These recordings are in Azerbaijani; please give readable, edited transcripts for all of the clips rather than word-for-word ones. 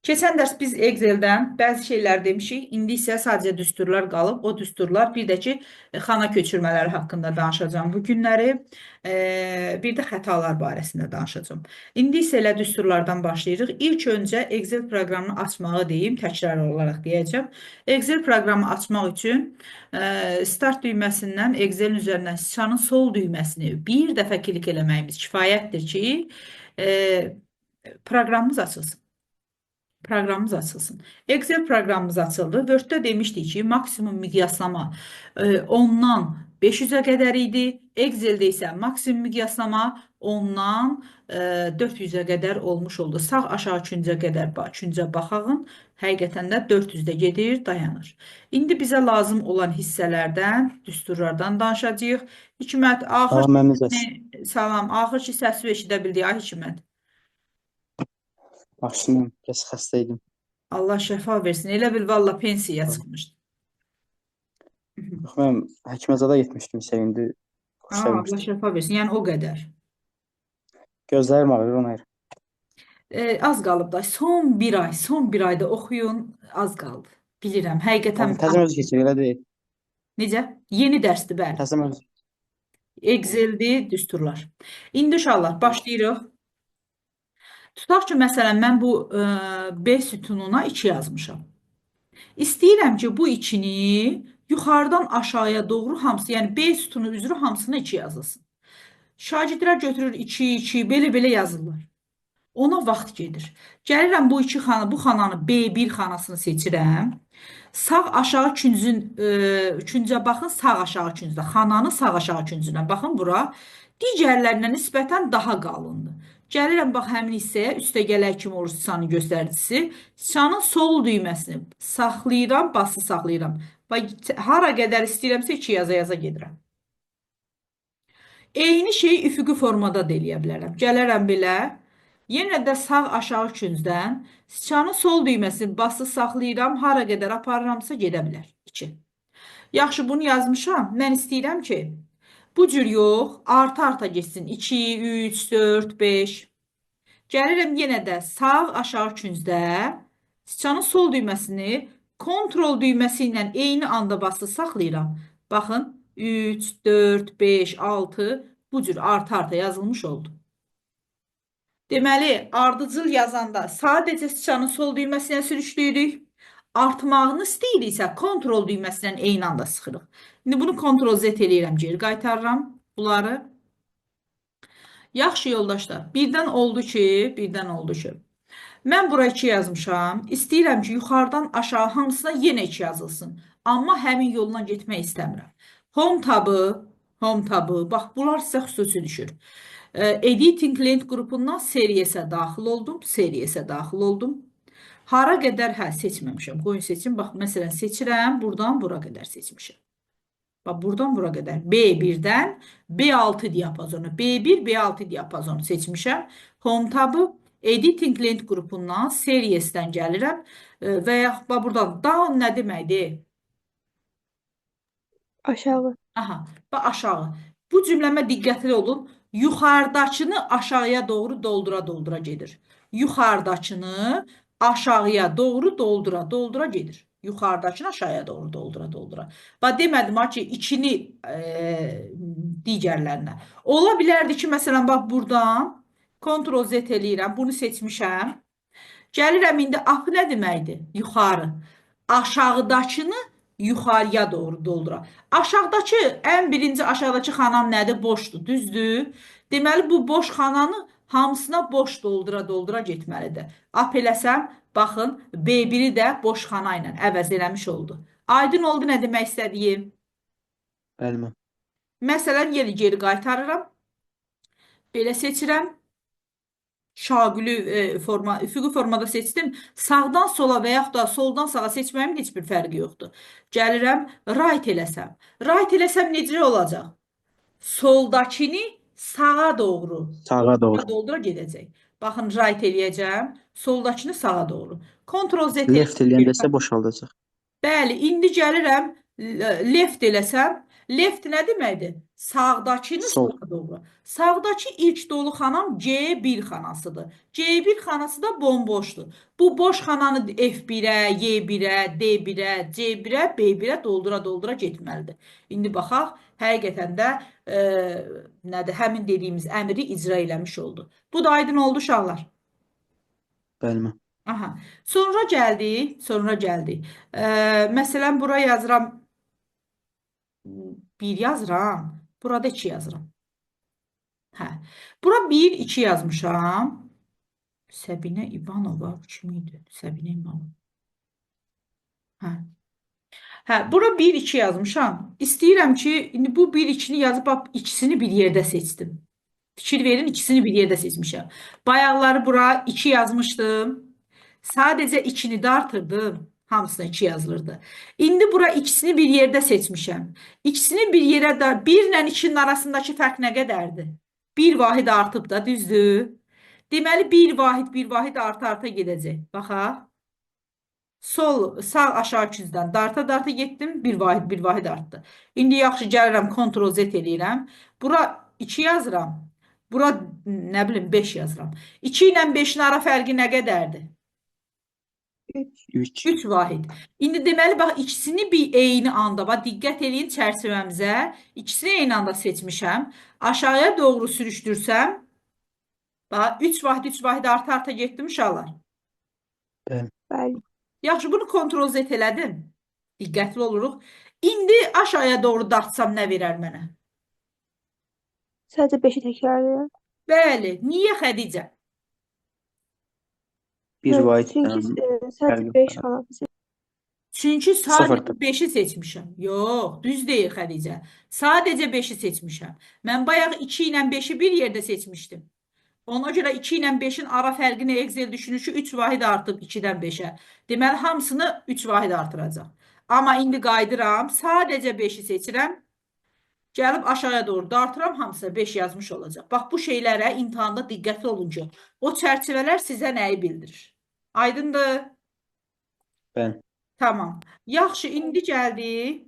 Keçən dərs biz Excel'dən bəzi şeylər demişik. İndi isə sadəcə düsturlar qalıb. O düsturlar bir də ki, xana köçürmələri haqqında danışacağım bu günləri. Bir də xətalar barəsində danışacağım. İndi isə elə düsturlardan başlayırıq. İlk öncə Excel proqramını açmağı deyim, təkrar olaraq deyəcəm. Excel proqramı açmaq üçün Start düyməsindən Excel'in üzərindən sıçanın sol düyməsini bir dəfə klik eləməyimiz kifayətdir ki, proqramımız açılsın. Proqramımız açılsın. Excel proqramımız açıldı. Word-də demişdik ki, maksimum miqyaslama 10-dan 500-ə qədər idi. Excel-də isə maksimum miqyaslama 10-dan 400-ə qədər olmuş oldu. Sağ aşağı küncə qədər küncə baxağın. Həqiqətən də 400-də gedir, dayanır. İndi bizə lazım olan hissələrdən, düsturlardan danışacağıq. Hikmət, axır Salam Məmizəs. salam, axır ki səsi eşidə bildik, ay Hikmət. Başımın biraz xəstəydim. Allah şəfa versin. Elə bil valla pensiyaya çıxmışdı. Yox, mən Həkiməcada getmişdim indi Ha, Allah xoşlaymışdım. şəfa versin. Yəni o qədər. Gözlərim ağrır ona görə. Az qalıb da. Son bir ayda oxuyun. Az qaldı. Bilirəm. Həqiqətən Təzəm özü keçir, elə deyil. necə? Yeni dərsdir, bəli. Təzəm özü. Excel'dir, düsturlar. İndi uşaqlar başlayırıq. Tutaq ki, məsələn, mən bu B sütununa 2 yazmışam. İstəyirəm ki, bu 2-ni yuxarıdan aşağıya doğru hamısı, yəni B sütunu üzrə hamısına 2 yazılsın. Şagirdlər götürür 2, 2, belə-belə yazırlar. Ona vaxt gedir. Gəlirəm bu iki xana, bu xananı B1 xanasını seçirəm. Sağ aşağı küncə baxın, sağ aşağı küncdə. Xananın sağ aşağı küncünə baxın bura. Digərlərinə nisbətən daha qalındır. Gəlirəm bax həmin hissəyə üstə gələk kimi olur sıçanın göstəricisi. Sıçanın sol düyməsini saxlayıram, bası saxlayıram. Bax hara qədər istəyirəmsə 2 yaza gedirəm. Eyni şeyi üfüqi formada da eləyə bilərəm. Gələrəm belə. Yenə də sağ aşağı küncdən sıçanın sol düyməsini bası saxlayıram. Hara qədər aparıramsa gedə bilər. 2. Yaxşı, bunu yazmışam. Mən istəyirəm ki, bu cür yox, arta-arta getsin. 2, 3, 4, 5. Gəlirəm yenə də sağ aşağı küncdə sıçanın sol düyməsini kontrol düyməsi ilə eyni anda bası saxlayıram. Baxın, 3, 4, 5, 6 bu cür arta-arta yazılmış oldu. Deməli, ardıcıl yazanda sadəcə sıçanın sol düyməsinə sürüşdürürük. Artmağını istəyiriksə kontrol düyməsi ilə eyni anda sıxırıq. İndi bunu kontrol Z eləyirəm, geri qaytarıram bunları. Yaxşı yoldaşlar, birdən oldu ki, mən bura 2 yazmışam. İstəyirəm ki, yuxarıdan aşağı hamısına yenə 2 yazılsın. Amma həmin yolla getmək istəmirəm. Home tabı, bax bunlar sizə xüsusi düşür. Editing lent qrupundan seriyesə daxil oldum. Hara qədər, seçməmişəm. Qoyun seçim. Bax, məsələn, seçirəm. Buradan bura qədər seçmişəm. Bax, buradan bura qədər. B1-dən B6 diapazonu. B1, B6 diapazonu seçmişəm. Home tabı Editing lent qrupundan seriyesindən gəlirəm və yaxud buradan down nə deməkdir? Aşağı. Aha, bax aşağı. Bu cümləmə diqqətli olun. Yuxarıdakını aşağıya doğru doldura gedir. Yuxarıdakını aşağıya doğru doldura gedir. Yuxarıdakını aşağıya doğru doldura. Bax demədim ha ki, 2-ni digərlərinə. Ola bilərdi ki, məsələn, bax buradan Ctrl Z eləyirəm. Bunu seçmişəm. Gəlirəm indi up nə deməkdir? Yuxarı. Aşağıdakını yuxarıya doğru doldura. Aşağıdakı, ən birinci aşağıdakı xanam nədir? Boşdur, düzdür? Deməli, bu boş xananı hamısına boş doldura getməlidir. Up eləsəm, baxın, B1-i də boş xana ilə əvəz eləmiş oldu. Aydın oldu nə demək istədiyim? Bəli. Məsələn, yeri geri qaytarıram. Belə seçirəm. Şagülü üfüqi formada seçdim. Sağdan sola və yaxud da soldan sağa seçməyimin heç bir fərqi yoxdur. Gəlirəm, right eləsəm. Right eləsəm necə olacaq? Soldakini sağa doğru Sağa doğru. doldura gedəcək. Baxın, right eləyəcəm. Soldakini sağa doğru. Ctrl Z Left eləyəndə isə boşaldacaq. Bəli, indi gəlirəm left eləsəm. Left nə deməkdir? Sağdakını Sol. sola doğru. Sağdakı ilk dolu xanam C1 xanasıdır. C1 xanası da bomboşdur. Bu boş xananı F1-ə, Y1-ə, D1-ə, C1-ə, B1-ə doldura-doldura getməlidir. İndi baxaq, həqiqətən də nədir? Həmin dediyimiz əmri icra eləmiş oldu. Bu da aydın oldu uşaqlar. Bəli. Aha. Sonra gəldi. Məsələn, bura yazıram 1 yazıram. Burada 2 yazıram. Hə. Bura 1, 2 yazmışam. Səbinə İvanova kim idi? Səbinə İvanova. Hə. Hə, bura 1, 2 yazmışam. İstəyirəm ki, indi bu 1, 2-ni yazıb ikisini bir yerdə seçdim. Fikir verin, ikisini bir yerdə seçmişəm. Bayaqları bura 2 yazmışdım. Sadəcə 2-ni də artırdım. Hamısına 2 yazılırdı. İndi bura ikisini bir yerdə seçmişəm. İkisini bir yerə də 1 ilə 2-nin arasındakı fərq nə qədərdir? 1 vahid artıb da, düzdür? Deməli 1 vahid arta-arta gedəcək. Baxaq. Sağ aşağı küzdən darta-darta getdim. 1 vahid artdı. İndi yaxşı gəlirəm, Ctrl Z eləyirəm. Bura 2 yazıram. Bura nə bilim 5 yazıram. 2 ilə 5-in ara fərqi nə qədərdir? 3. 3 vahid. İndi deməli bax ikisini bir eyni anda, bax diqqət eləyin çərçivəmizə. İkisini eyni anda seçmişəm. Aşağıya doğru sürüşdürsəm, bax 3 vahid 3 vahid arta-arta getdim uşaqlar. Bəli. Bəli. Yaxşı, bunu Ctrl Z elədim. Diqqətli oluruq. İndi aşağıya doğru dartsam nə verər mənə? Sadəcə 5-i təkrarlayın. Bəli. Niyə Xədicə? 1 Yox, vahid. çünki sadəcə fərqi 5 var. xanası. Çünki Sıfırdır. sadəcə 5-i seçmişəm. Yox, düz deyil Xədicə. Sadəcə 5-i seçmişəm. Mən bayaq 2 ilə 5-i bir yerdə seçmişdim. Ona görə 2 ilə 5-in ara fərqini Excel düşünür ki, 3 vahid artıb 2-dən 5-ə. Deməli, hamısını 3 vahid artıracaq. Amma indi qayıdıram, sadəcə 5-i seçirəm. Gəlib aşağıya doğru dartıram, hamısı 5 yazmış olacaq. Bax, bu şeylərə imtahanda diqqətli olun ki, o çərçivələr sizə nəyi bildirir? Aydındır? Bəli. Tamam. Yaxşı, indi gəldi.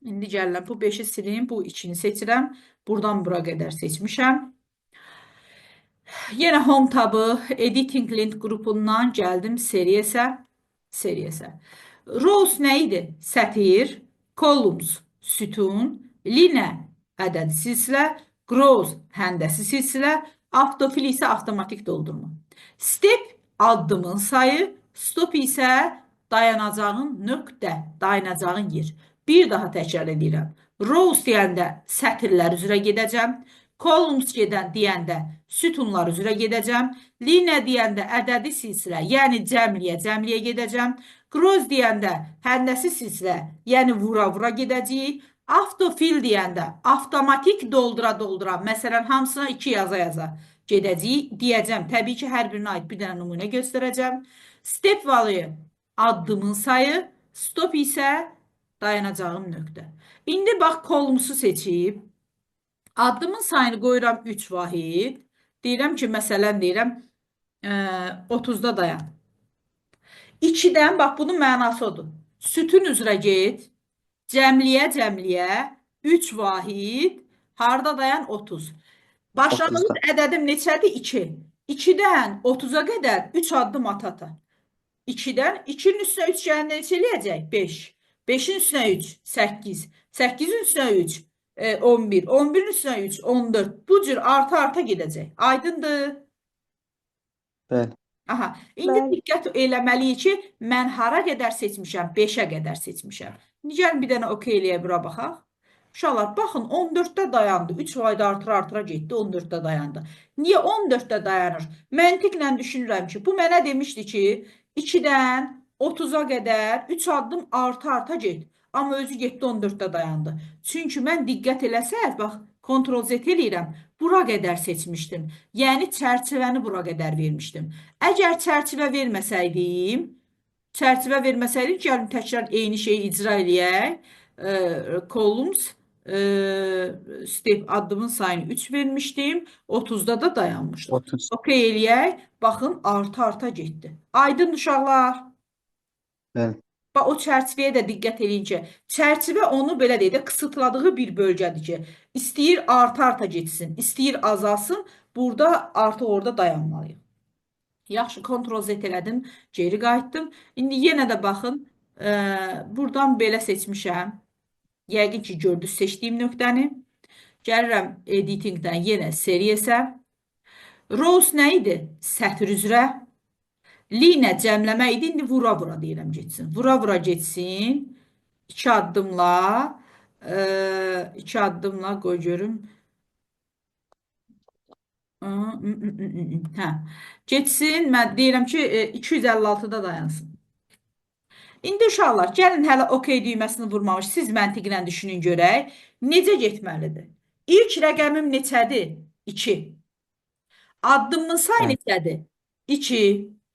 İndi gəlirəm, bu 5-i silim, bu 2-ni seçirəm. Buradan bura qədər seçmişəm. Yenə Home tabı, Editing Link qrupundan gəldim Seriyəsə. Rows nə idi? Sətir, columns, sütun, linə, ədəd silsilə, rows, həndəsi silsilə, autofill isə avtomatik doldurma. Step, addımın sayı, stop isə dayanacağın nöqtə, dayanacağın yer. Bir daha təkrar edirəm. Rows deyəndə sətirlər üzrə gedəcəm. Columns deyəndə sütunlar üzrə gedəcəm. Linə deyəndə ədədi silsilə, yəni cəmliyə gedəcəm. Cross deyəndə həndəsi silsilə, yəni vura-vura gedəcəyik. Autofill deyəndə avtomatik doldura-doldura, məsələn, hamısına 2 yaza-yaza gedəcəyik. Deyəcəm, təbii ki, hər birinə aid bir dənə nümunə göstərəcəm. Step value, addımın sayı, stop isə dayanacağım nöqtə. İndi bax, columnsu seçib, addımın sayını qoyuram 3 vahid. Deyirəm ki, məsələn, deyirəm 30-da dayan. 2-dən, bax, bunun mənası odur. Sütun üzrə get, cəmliyə, 3 vahid, harda dayan? 30. Başlanğıc 30-da. ədədim neçədir? 2. 2-dən 30-a qədər 3 addım at-ata. 2-dən 2-nin üstünə 3 gələndə neçə eləyəcək? 5. 5-in üstünə 3, 8. 8-in üstünə 3, 11. 11-in üstünə 3, 14. Bu cür arta-arta gedəcək. Aydındır? Bəli. Aha. İndi Bəli. diqqət eləməliyik ki, mən hara qədər seçmişəm? 5-ə qədər seçmişəm. Gəlin bir dənə OK eləyə bura baxaq. Uşaqlar, baxın 14-də dayandı. 3 vahid artıra getdi, 14-də dayandı. Niyə 14-də dayanır? Məntiqlə düşünürəm ki, bu mənə demişdi ki, 2-dən 30-a qədər 3 addım arta get. Amma özü getdi 14-də dayandı. Çünki mən diqqət eləsəz, bax, Ctrl Z eləyirəm. Bura qədər seçmişdim. Yəni çərçivəni bura qədər vermişdim. Əgər çərçivə verməsəydim, gəlin təkrar eyni şeyi icra eləyək. Columns, step addımın sayını 3 vermişdim. 30-da da dayanmışdım. 30. OK eləyək. Baxın, arta getdi. Aydın uşaqlar. Bəli. Bax o çərçivəyə də diqqət edin ki, çərçivə onu belə deyək də qısıtladığı bir bölgədir ki, istəyir arta-arta getsin, istəyir azalsın, burada artıq orada dayanmalıyıq. Yaxşı, Ctrl Z elədim, geri qayıtdım. İndi yenə də baxın, buradan belə seçmişəm. Yəqin ki, gördünüz seçdiyim nöqtəni. Gəlirəm editingdən yenə seriyəsə. Rows nə idi? Sətr üzrə. Linə cəmləmə idi. İndi vura-vura deyirəm getsin. Vura-vura getsin. İki addımla, iki addımla qoy görüm. Hə. Getsin. Mən deyirəm ki, 256-da dayansın. İndi uşaqlar, gəlin hələ OK düyməsini vurmamış, siz məntiqlə düşünün görək. Necə getməlidir? İlk rəqəmim neçədir? 2. Addımın sayı Ben. neçədir? 2.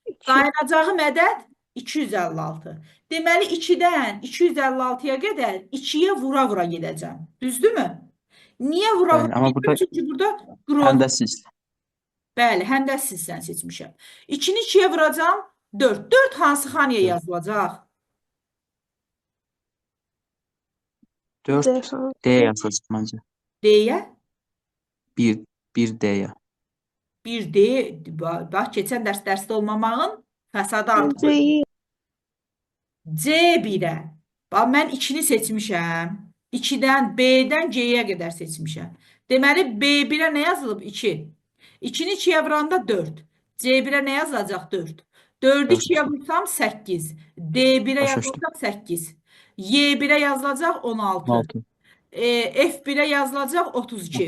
2. Dayanacağım ədəd 256. Deməli 2-dən 256-ya qədər 2-yə vura-vura gedəcəm. Düzdürmü? Niyə Ben. vura-vura Ama gedəcəm? burada Çünki burada qroz. həndəsiz. Bəli, həndəsizsən seçmişəm. 2-ni 2-yə vuracam. 4. 4 hansı xanaya Dörd. yazılacaq? 4 Defa. D yazacağım bence. D-yə. 1 D'ye. Bir D. Bax, keçən dərsdə olmamağın fəsadı artıq. C'yi C1-ə. Bax, mən 2-ni seçmişəm. 2-dən, B-dən C-yə qədər seçmişəm. Deməli, B1-ə nə yazılıb? 2. 2-ni 2-yə vuranda 4. C1-ə nə yazacaq? 4. 4-ü 2-yə vursam 8. D1-ə Başa düşdüm. yazılacaq 8. Y1-ə yazılacaq 16. 16. F1-ə yazılacaq 32.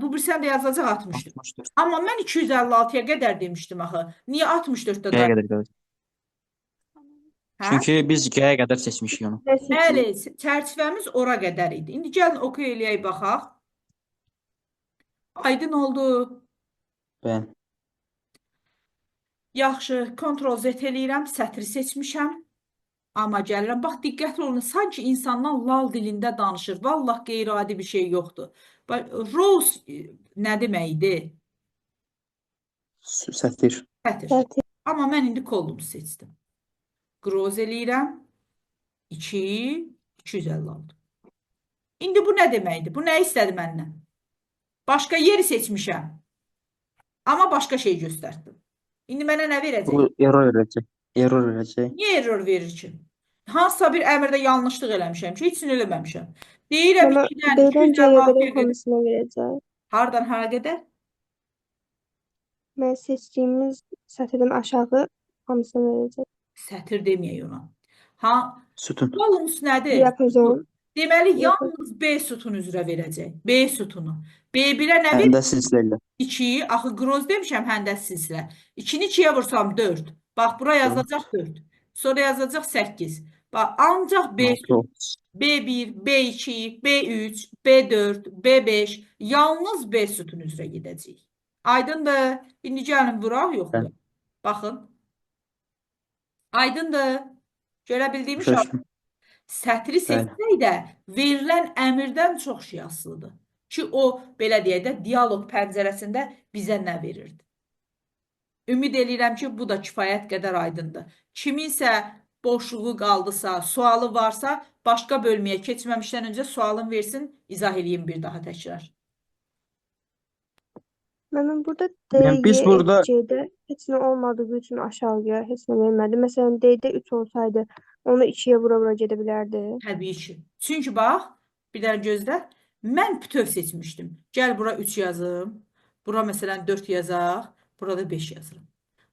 Bu birsən də yazılacaq 64. 64. Amma mən 256-ya qədər demişdim axı. Niyə 64-də G'ye da? kadar gidiyoruz. Hə? Çünkü biz G'ye kadar seçmişik onu. nə seçim? Bəli, çərçivəmiz ora qədər idi. İndi gəlin OK eləyək baxaq. Aydın oldu. Ben. Yaxşı, Ctrl Z eləyirəm, sətri seçmişəm. Amma gəlirəm, bax diqqətli olun, sanki insandan lal dilində danışır. Vallah qeyri-adi bir şey yoxdur. Rose nə deməkdir? Sətir. Sətr. Sətr. Amma mən indi kollumu seçdim. Groz eləyirəm. 2, 256. İndi bu nə deməkdir? Bu nə istədi məndən? Başqa yeri seçmişəm. Amma başqa şey göstərdim. İndi mənə nə verəcək? Bu error verecek. Error verecek. Niyə error verir ki? Hansısa bir əmrdə yanlışlıq eləmişəm ki, heç nə eləməmişəm. Deyirəm Bana 2-dən B'den C'ye 256-ya kadar qədər. hangisine verəcək? Hardan hara qədər? Mən seçdiyimiz sətirdən aşağı hangisine verəcək? Sətir deməyək ona. Ha, Sütun. kolumns nədir? Diapazon. Deməli, Diapazon. yalnız B sütunu üzrə verəcək. B sütunu. B1-ə nə verir? Həndəsizlərlə. 2, axı groz demişəm həndəsizlə. 2-ni 2-yə vursam 4. Bax, bura yazacaq 4. Sonra yazacaq 8. Bax, ancaq B sütunu. 6. B1, B2, B3, B4, B5 yalnız B sütunu üzrə gedəcək. Aydındır. İndi gəlin vuraq yoxdur. Bəli. Baxın. Aydındır. Görə bildiyim Başa uşaq. düşdüm. Sətri seçsək də verilən əmrdən çox şey asılıdır. Ki o, belə deyək də, dialoq pəncərəsində bizə nə verirdi? Ümid eləyirəm ki, bu da kifayət qədər aydındır. Kiminsə boşluğu qaldısa, sualı varsa, başqa bölməyə keçməmişdən öncə sualın versin, izah eləyim bir daha təkrar. Mənim burada Yani biz D, burada- F, C'də heç nə olmadığı üçün aşağıya heç nə vermədi. Məsələn, D'də 3 olsaydı onu 2-yə vura-vura gedə bilərdi. Təbii ki. Çünki bax, bir dənə gözlə, mən bütöv seçmişdim. Gəl bura 3 yazım, bura məsələn 4 yazaq, burada 5 yazırım.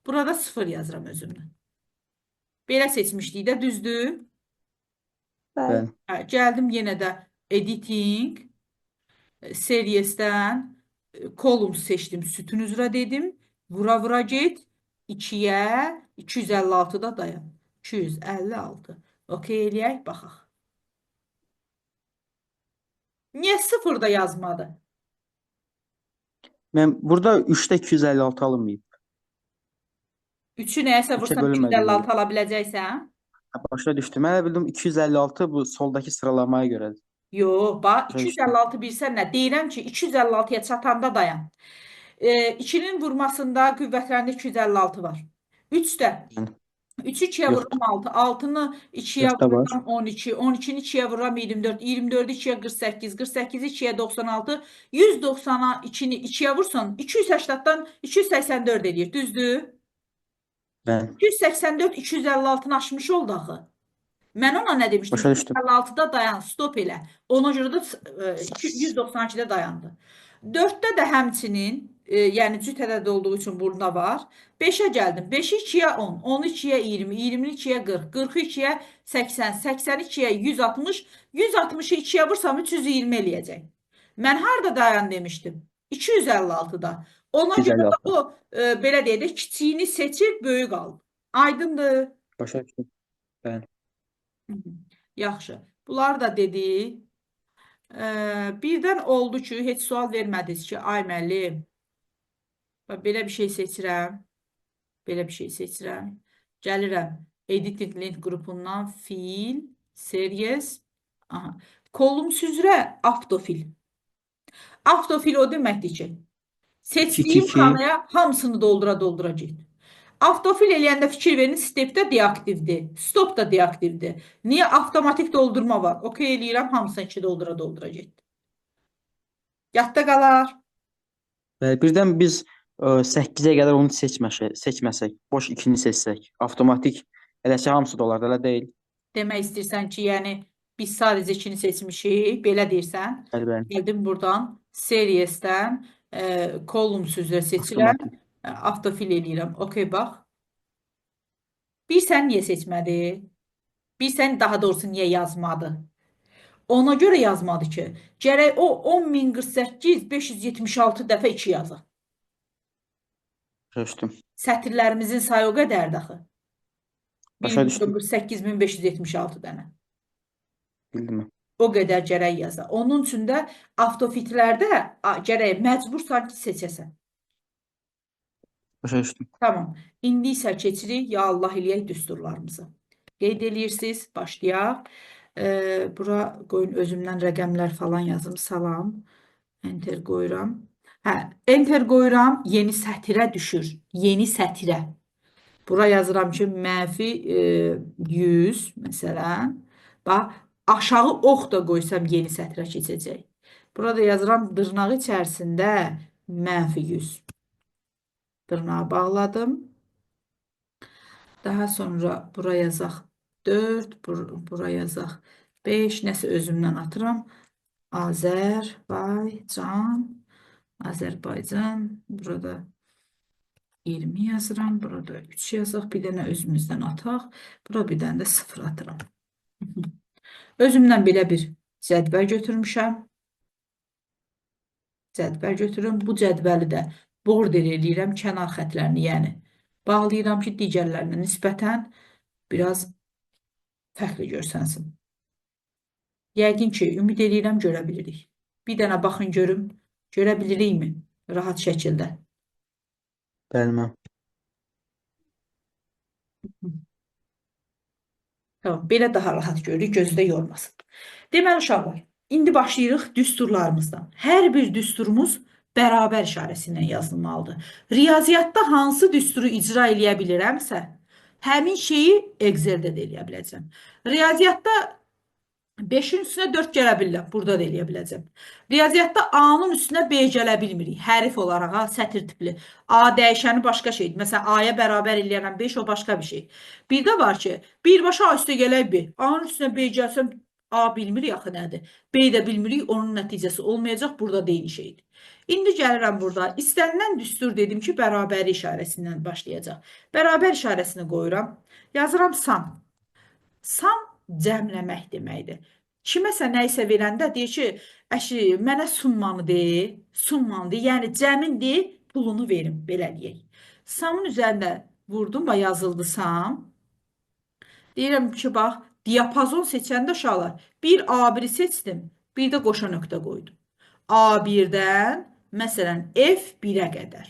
Burada 0 yazıram özümdən. Belə seçmişdik də, düzdür? Bəli. Ben. Hə, gəldim yenə də editing, seriyesdən kolum seçdim, sütun üzrə dedim, vura-vura get, 2-yə, 256-da dayan. 256. Okey eləyək, baxaq. Niyə 0-da yazmadı? Ben burada 3'te 256 alınmayıb. 3-ü nəyəsə Üçə vursan bölünmədi 256 ala biləcəksən? Başa düşdüm. Mən də bildim 256 bu soldaki sıralamaya görədir. Yox, bax, Başa 256 bilsən nə? Deyirəm ki, 256-ya çatanda dayan. 2-nin vurmasında qüvvətlərində 256 var. 3-də Yəni. 3'ü 2'yə Yoxdur. vururam 6. 6'nı 2'yə 4'te var. vururam 12. 12'ni 2'yə vururam 24. 24'ü 2'yə 48. 48'i 2'yə 96. 190'a 2'ni 2'yə vursan 280'dan 284 edir. Düzdür? Bəli. 284 256'nı aşmış oldu axı. Mən ona nə demişdim? Başa düşdüm. 256'da dayan, stop elə. Ona görə də 192'də dayandı. 4'də də həmçinin, yəni cüt ədəd olduğu üçün burada var. 5'ə gəldim. 5'i 2'yə 10, 10'u 2'yə 20, 20'ni 2'yə 40, 40'ı 2'yə 80, 80'i 2'yə 160, 160'ı 2'yə vursam 320 eləyəcək. Mən harada dayan demişdim? 256'da. Ona görə də 256. o, belə deyək də, kiçiyini seçib böyük al. Aydındır. Başa düşdüm. Bəli. Hı hı. Yaxşı. Bunlar da dedi. Birdən oldu ki, heç sual vermədiniz ki, ay müəllim, belə bir şey seçirəm. Belə bir şey seçirəm. Gəlirəm. Editing link qrupundan fil, series. Aha. Kolum süzrə avtofil. Avtofil o deməkdir ki, 2 seçdiyim 2. xanaya hamısını doldura get. Avtofil eləyəndə fikir verin, step də deaktivdir, stop da deaktivdir. Niyə? Avtomatik doldurma var. Okey eləyirəm, hamısını 2 doldura get. Yadda qalar. Bəli, birdən biz 8-ə qədər onu seçməsək, boş 2-ni seçsək, avtomatik eləsə hamısı da olar, elə deyil. Demək istəyirsən ki, yəni biz sadəcə 2-ni seçmişik, belə deyirsən. Bəli, bəli. Gəldim buradan, seriesdən columns üzrə seçirəm, Avtomatik. avtofil eləyirəm. Okey, bax. Bir sən niyə seçmədi? Bir sən daha doğrusu niyə yazmadı? Ona görə yazmadı ki, gərək o 10.048 576 dəfə 2 yazır. Başa düşdüm. Sətirlərimizin sayı o qədərdir axı. Başa düşdüm. 1.048.576 dənə. Bildim. O qədər gərək yaza. Onun üçün də avtofitlərdə gərək məcbursan ki, seçəsən. Başa düşdüm. Tamam. İndi isə keçirik, ya Allah eləyək düsturlarımızı. Qeyd edirsiniz, başlayaq. Bura qoyun özümdən rəqəmlər falan yazım. Salam. Enter qoyuram. Hə, enter qoyuram, yeni sətirə düşür. Yeni sətirə. Bura yazıram ki, mənfi 100 məsələn. Bax, aşağı ox da qoysam yeni sətrə keçəcək. Burada yazıram dırnaq içərisində mənfi 100. Dırnağı bağladım. Daha sonra bura yazaq 4, bura yazaq 5, nəsə özümdən atıram. Azərbaycan, burada 20 yazıram, burada 3 yazaq, bir dənə özümüzdən ataq, bura bir dənə də 0 atıram. Özümdən belə bir cədvəl götürmüşəm. Bu cədvəli də border eləyirəm, kənar xətlərini, yəni bağlayıram ki, digərlərinə nisbətən biraz fərqli görsənsin. Yəqin ki, ümid edirəm görə bilirik. Bir dənə baxın görüm, görə bilirikmi rahat şəkildə? Bəli. Tamam, belə daha rahat görürük, gözü də yormasın. Deməli uşaqlar, indi başlayırıq düsturlarımızdan. Hər bir düsturumuz bərabər işarəsi ilə yazılmalıdır. Riyaziyyatda hansı düsturu icra eləyə bilirəmsə, həmin şeyi Exceldə də eləyə biləcəm. Riyaziyyatda 5'in üstünə 4 gələ bilirəm. Burada da eləyə biləcəm. Riyaziyyatda A-nın üstünə B gələ bilmirik. Hərif olaraq, sətir tipli. A dəyişəni başqa şeydir. Məsələn, A-ya bərabər eləyərəm 5, o başqa bir şey. Bir də var ki, birbaşa A üstə gələk B. A-nın üstünə B gəlsəm, A bilmirik axı nədir. B də bilmirik, onun nəticəsi olmayacaq. Burada deyil şeydir. İndi gəlirəm burada. İstənilən düstur dedim ki, bərabəri işarəsindən başlayacaq. Bərabər işarəsini qoyuram. Yazıram sam. Sam cəmləmək deməkdir. Kiməsə nə isə verəndə deyir ki, əşi, mənə summanı de, yəni cəmin de, pulunu verim, belə deyək. Samın üzərində vurdum və yazıldı sam. Deyirəm ki, bax, diapazon seçəndə uşaqlar, bir A1-i seçdim, bir də qoşa nöqtə qoydum. A1-dən, məsələn, F1-ə qədər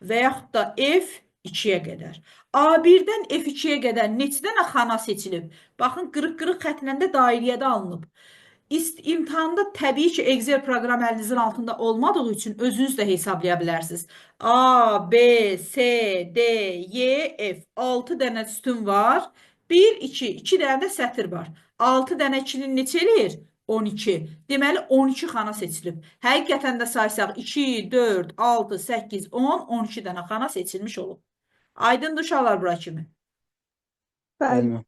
və yaxud da F2-yə qədər. A1-dən F2-yə qədər neçə dənə xana seçilib? Baxın, qırıq-qırıq xətləndə dairədə alınıb. İmtahanda təbii ki, Excel proqram əlinizin altında olmadığı üçün özünüz də hesablaya bilərsiniz. A, B, C, D, Y, F. 6 dənə sütun var. 1, 2, 2 dənə də sətir var. 6 dənə 2-nin neçə eləyir? 12. Deməli 12 xana seçilib. Həqiqətən də saysaq 2, 4, 6, 8, 10, 12 dənə xana seçilmiş olub. Aydındır uşaqlar bura kimi. Bəli. Bəli.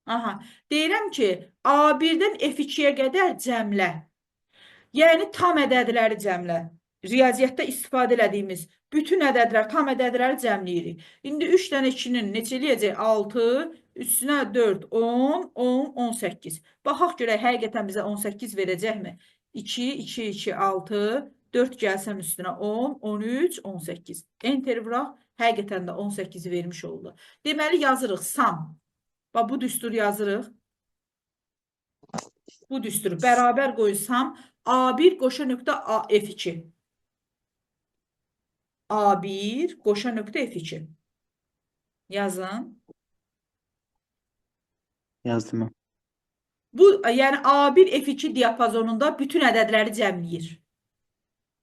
Aha. Deyirəm ki, A1-dən F2-yə qədər cəmlə. Yəni tam ədədləri cəmlə. Riyaziyyatda istifadə elədiyimiz bütün ədədlər, tam ədədləri cəmləyirik. İndi 3 dənə 2-nin neçə eləyəcək? 6, üstünə 4, 10, 10, 18. Baxaq görək, həqiqətən bizə 18 verəcəkmi? 2, 2, 2, 6, 4 gəlsəm üstünə 10, 13, 18. Enter vuraq, həqiqətən də 18-i vermiş oldu. Deməli, yazırıq sam. Bax, bu düsturu yazırıq. Bu düsturu bərabər qoysam A1 qoşa nöqtə F2. A1 qoşa nöqtə F2. Yazın. Yazdım. Bu, yəni A1 F2 diapazonunda bütün ədədləri cəmləyir.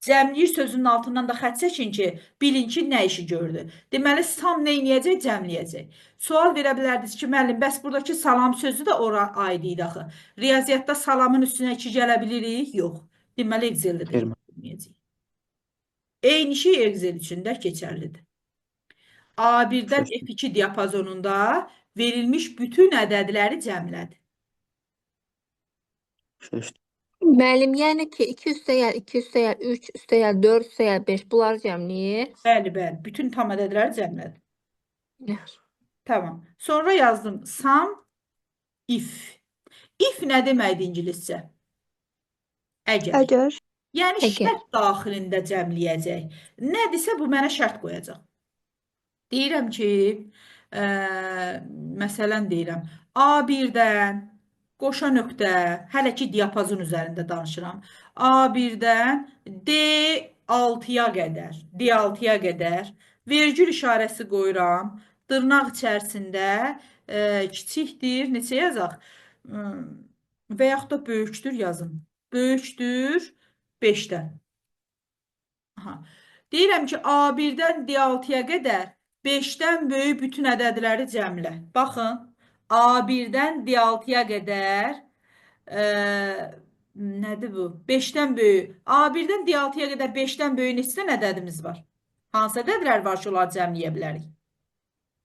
Cəmləyir sözünün altından da xətt çəkin ki, bilin ki, nə işi gördü. Deməli, sam nə eləyəcək? Cəmləyəcək. Sual verə bilərdiniz ki, müəllim, bəs buradakı salam sözü də ora aid idi axı. Riyaziyyatda salamın üstünə 2 gələ bilirik? Yox. Deməli, Excel-də də Vermə. bilməyəcək. Eyni şey Excel üçün də keçərlidir. A1-dən Şaşdım. F2 diapazonunda verilmiş bütün ədədləri cəmlədi. Şaşdım. Müəllim, yəni ki, 2 üstəgəl 2 üstəgəl 3 üstəgəl 4 üstəgəl 5 bunları cəmləyir. Bəli, bəli. Bütün tam ədədləri cəmlədi. Yaxşı. Tamam. Sonra yazdım sum if. If nə deməkdir ingiliscə? Əgər. Əgər. Yəni Əgər. şərt daxilində cəmləyəcək. Nədirsə bu mənə şərt qoyacaq. Deyirəm ki, məsələn deyirəm, A1-dən qoşa nöqtə, hələ ki diapazon üzərində danışıram. A1-dən D6-ya qədər, D6-ya qədər vergül işarəsi qoyuram. Dırnaq içərisində kiçikdir, neçə yazaq? Və yaxud da böyükdür yazın. Böyükdür 5-dən. Aha. Deyirəm ki, A1-dən D6-ya qədər 5-dən böyük bütün ədədləri cəmlə. Baxın, A1-dən D6-ya qədər nədir bu? 5-dən böyük. A1-dən D6-ya qədər 5-dən böyük neçə ədədimiz var? Hansı ədədlər var ki, onları cəmləyə bilərik?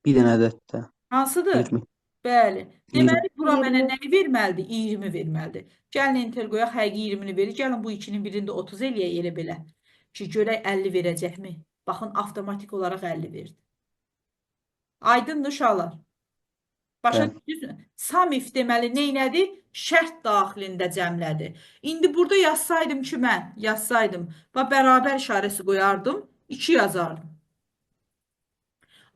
Bir dənə ədəddə. Hansıdır? 20. Bəli. Deməli, 20. bura mənə nəyi verməlidir? 20 verməlidir. Gəlin enter qoyaq, həqiqi 20-ni verir. Gəlin bu 2-nin birində 30 eləyək elə belə. Ki, görək 50 verəcəkmi? Baxın, avtomatik olaraq 50 verdi. Aydındır uşaqlar. Başa Bəli. düşdünüz? Sum if deməli neynədir? Şərt daxilində cəmlədir. İndi burada yazsaydım ki, mən yazsaydım və bərabər işarəsi qoyardım, 2 yazardım.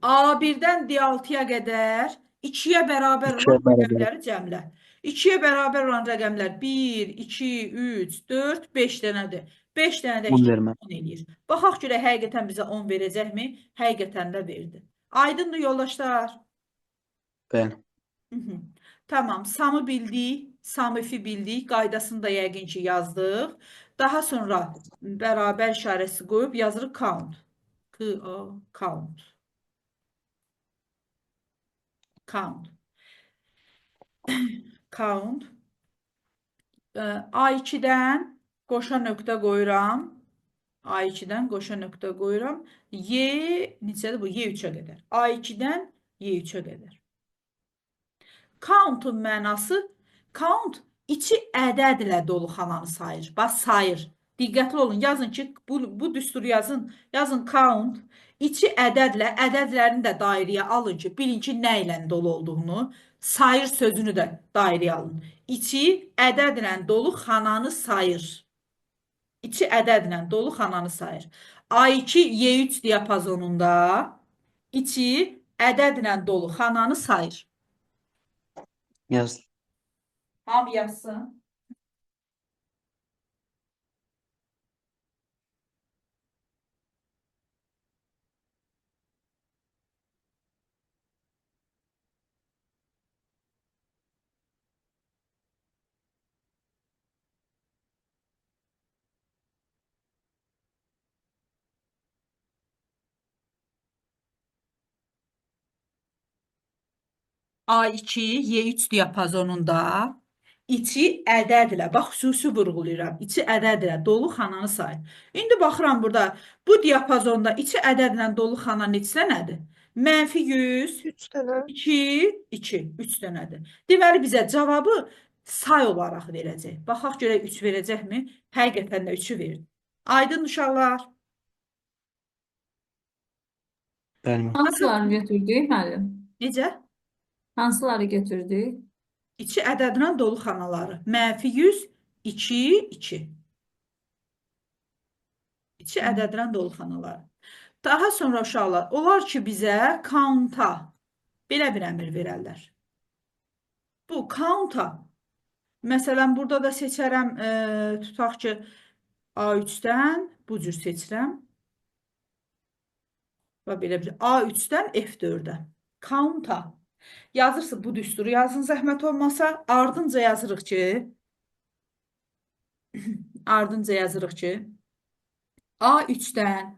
A1-dən D6-ya qədər 2-yə bərabər İkiyə olan bərabər. rəqəmləri cəmlə. 2-yə bərabər olan rəqəmlər 1, 2, 3, 4, 5 dənədir. 5 dənə də 10 2 vermə. 10 eləyir. Baxaq görək həqiqətən bizə 10 verəcəkmi? Həqiqətən də verdi. Aydındır yoldaşlar. Bəli. Tamam, samı bildik, samifi bildik, qaydasını da yəqin ki yazdıq. Daha sonra bərabər işarəsi qoyub yazırıq count. Count. Count. Count. A2-dən qoşa nöqtə qoyuram. A2-dən qoşa nöqtə qoyuram. Neçədir bu? Y3-ə qədər. A2-dən Y3-ə qədər. Count'un mənası, count içi ədədlə dolu xananı sayır. Bax, sayır. Diqqətli olun, yazın ki, bu düsturu yazın. Yazın count, içi ədədlə, ədədlərini də dairəyə alın ki, bilin ki, nə ilə dolu olduğunu. Sayır sözünü də dairəyə alın. İçi ədədlə dolu xananı sayır. İçi ədədlə dolu xananı sayır. A2, Y3 diapazonunda içi ədədlə dolu xananı sayır. Yazdım. Hamı yazsın. A2, Y3 diapazonunda içi ədədlə, bax xüsusi vurğulayıram, içi ədədlə dolu xananı sayır. İndi baxıram burada, bu diapazonda içi ədədlə dolu xana neçə dənədir? -100, 3 dənə. 2, 2, 3 dənədir. Deməli, bizə cavabı say olaraq verəcək. Baxaq görək 3 verəcəkmi? Həqiqətən də 3-ü verdi. Aydın uşaqlar. Bəli. Hansıları götürdük müəllim? Necə? Hansıları götürdük? İçi ədədlə dolu xanaları. -100, 2, 2. İçi ədədlə dolu xanaları. Daha sonra uşaqlar, olar ki bizə count-a belə bir əmr verərlər. Bu count-a, məsələn, burada da seçərəm, tutaq ki, A3-dən bu cür seçirəm. Və belə bir A3-dən F4-ə. Count-a. Yazırsınız bu düsturu, yazın zəhmət olmasa. Ardınca yazırıq ki, A3-dən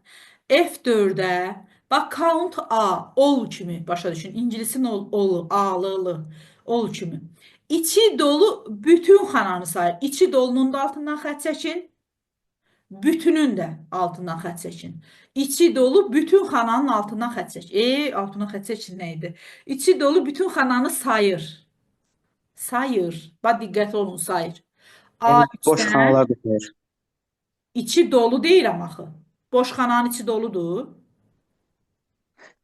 F4-ə, bax count A, all kimi, başa düşün, İngilisin ol, A-lı, all kimi. İçi dolu bütün xananı sayır. İçi dolunun da altından xət çəkin, bütünün də altından xət çəkin. İçi dolu bütün xananın altından xət çəkin. Altından xət çəkin nə idi? İçi dolu bütün xananı sayır. Sayır. Bax, diqqətli olun, sayır. Yəni boş A3-dən xanalar da sayır. içi dolu deyirəm axı. Boş xananın içi doludur.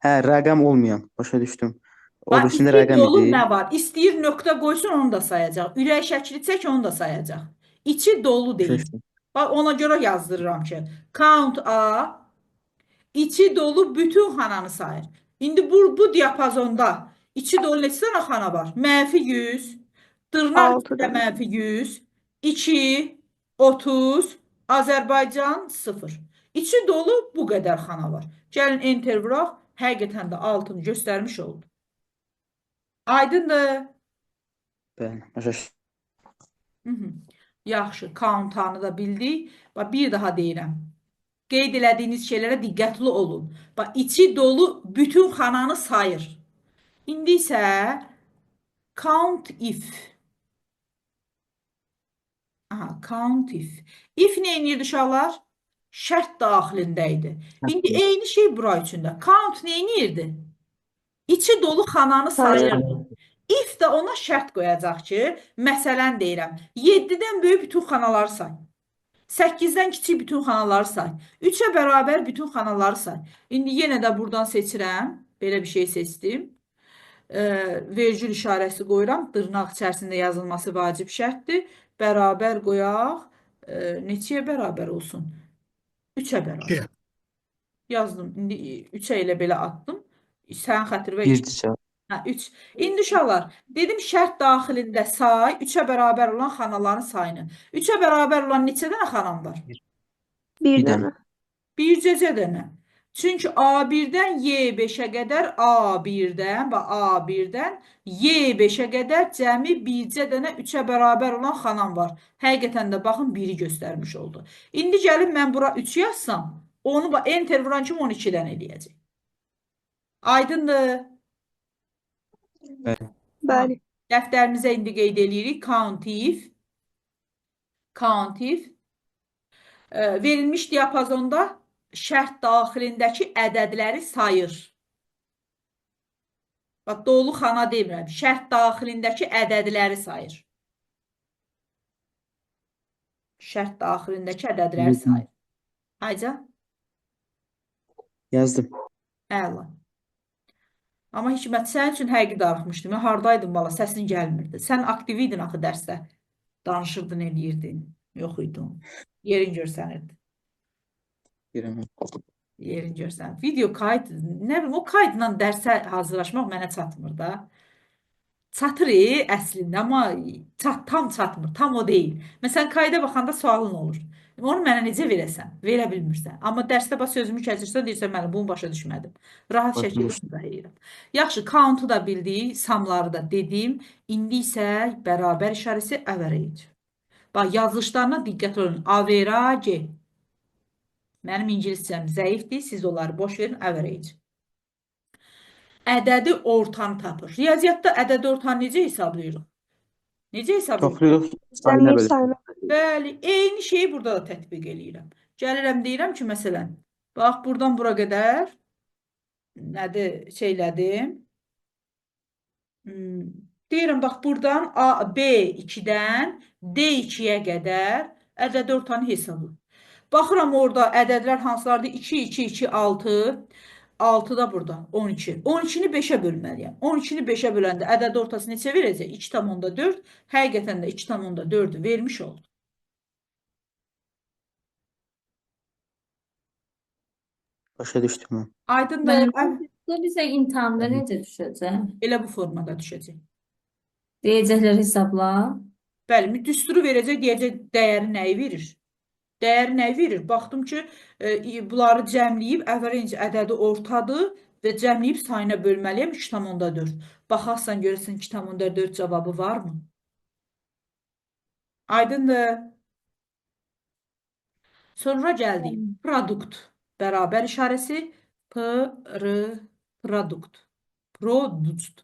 Hə, rəqəm olmayan. Başa düşdüm. O Bax, birisində içi rəqəm dolu idi. nə var? İstəyir nöqtə qoysun, onu da sayacaq. Ürək şəkli çək, onu da sayacaq. İçi dolu Başa deyil. düşdüm. Bax, ona görə yazdırıram ki, count A içi dolu bütün xananı sayır. İndi bu diapazonda içi dolu neçə dənə xana var? -100, dırnaq 6 içində dənə. -100, 2, 30, Azərbaycan 0. İçi dolu bu qədər xana var. Gəlin enter vuraq, həqiqətən də altını göstərmiş oldu. Aydındır. Bəli, başa düşdüm. Yaxşı, count-anı da bildik. Bax, bir daha deyirəm. Qeyd elədiyiniz şeylərə diqqətli olun. Bax, içi dolu bütün xananı sayır. İndi isə count if. Aha, count if. If nə edirdi uşaqlar? Şərt daxilində idi. İndi eyni şey bura üçün də. Count nə edirdi? İçi dolu xananı sayırdı. If də ona şərt qoyacaq ki, məsələn deyirəm, 7-dən böyük bütün xanaları say. 8-dən kiçik bütün xanaları say. 3-ə bərabər bütün xanaları say. İndi yenə də buradan seçirəm. Belə bir şey seçdim. Vergül işarəsi qoyuram. Dırnaq içərisində yazılması vacib şərtdir. Bərabər qoyaq. Neçəyə bərabər olsun? 3-ə bərabər. Yazdım. İndi 3-ə ilə belə atdım. Sənin xətir və 2. Bircə. Hə, 3. İndi uşaqlar, dedim şərt daxilində say, 3-ə bərabər olan xanaların sayını. 3-ə bərabər olan neçə dənə xanam var? 1 Bir dənə. Bircəcə dənə. Çünki A1-dən Y5-ə qədər, A1-dən Y5-ə qədər cəmi bircə dənə 3-ə bərabər olan xanam var. Həqiqətən də baxın, 1-i göstərmiş oldu. İndi gəlin mən bura 3 yazsam, onu enter vuran kimi 12-dən eləyəcək. Aydındır. Bəli. Dəftərimizə indi qeyd edirik. Count if verilmiş diapazonda şərt daxilindəki ədədləri sayır. Bax, dolu xana demirəm. Şərt daxilindəki ədədləri sayır. Şərt daxilindəki ədədləri sayır. Ayca? Yazdım. Əla. Amma Hikmət, sənin üçün həqiqi darıxmışdım. Mən hardaydın bala, səsin gəlmirdi. Sən aktiv idin axı dərsdə. Danışırdın, eləyirdin. Yox idin. Yerin görsənirdi. Yerin görsənirdi. Video kayıt, nə bilim, o kaydla dərsə hazırlaşmaq mənə çatmır da. Çatır əslində, amma tam çatmır. Tam o deyil. Məsələn, kayda baxanda sualın olur. Onu mənə necə verəsən? Verə bilmirsən. Amma dərsdə bax sözümü kəsirsən, deyirsən, mən bunu başa düşmədim. Rahat şəkildə izah edirəm. Yaxşı, count-u da bildik, samları da dedim. İndi isə bərabər işarəsi average. Bax, yazılışlarına diqqət olun. Average. Mənim ingiliscəm zəifdir, siz onları boş verin, average. ədədi ortanı tapır. Riyaziyyatda ədədi ortanı necə hesablayırıq? Necə hesablayırıq? Toplayırıq, sayına Cəmləyib bölürük. sayına. Bəli, eyni şeyi burada da tətbiq eləyirəm. Gəlirəm, deyirəm ki, məsələn, bax, buradan bura qədər nədir, şeylədim. Deyirəm, bax, buradan B2-dən D2-yə qədər ədədi ortanı hesablayırıq. Baxıram orada ədədlər hansılardır? 2, 2, 2, 6. 6 da burada 12. 12-ni 5-ə bölməliyəm. 12-ni 5-ə böləndə ədəd ortası neçə verəcək? 2,4. Həqiqətən də 2,4-ü vermiş oldu. Başa düşdüm. Aydındır. Müəllim, bu bizə imtahanda necə düşəcək? Elə bu formada düşəcək. Deyəcəklər hesabla. Bəli, düsturu verəcək, deyəcək dəyəri nəyi verir? Dəyəri nəyi verir? Baxdım ki, bunları cəmləyib, əvvəlincə ədədi ortadır və cəmləyib sayına bölməliyəm 2,4. Baxarsan, görürsən 2,4 cavabı varmı? Aydındır. Sonra gəldik. Produkt. Bərabər işarəsi. Produkt. Product.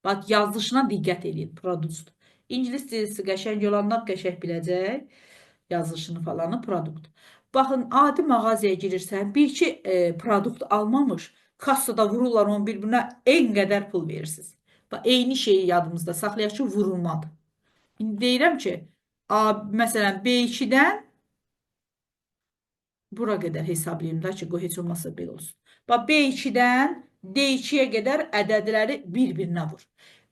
Bax, yazılışına diqqət edin. Product. İngilis dilisi qəşəng olanlar qəşəng biləcək. Yazılışını falanı produkt. Baxın, adi mağazaya girirsən, bir-iki produkt almamış, kassada vururlar onun bir-birinə en qədər pul verirsiniz. Bax, eyni şeyi yadımızda saxlayaq ki, vurulmadı. İndi deyirəm ki, məsələn, B2-dən bura qədər hesablayayım da ki, qoy heç olmasa belə olsun. Bax, B2-dən D2-yə qədər ədədləri bir-birinə vur.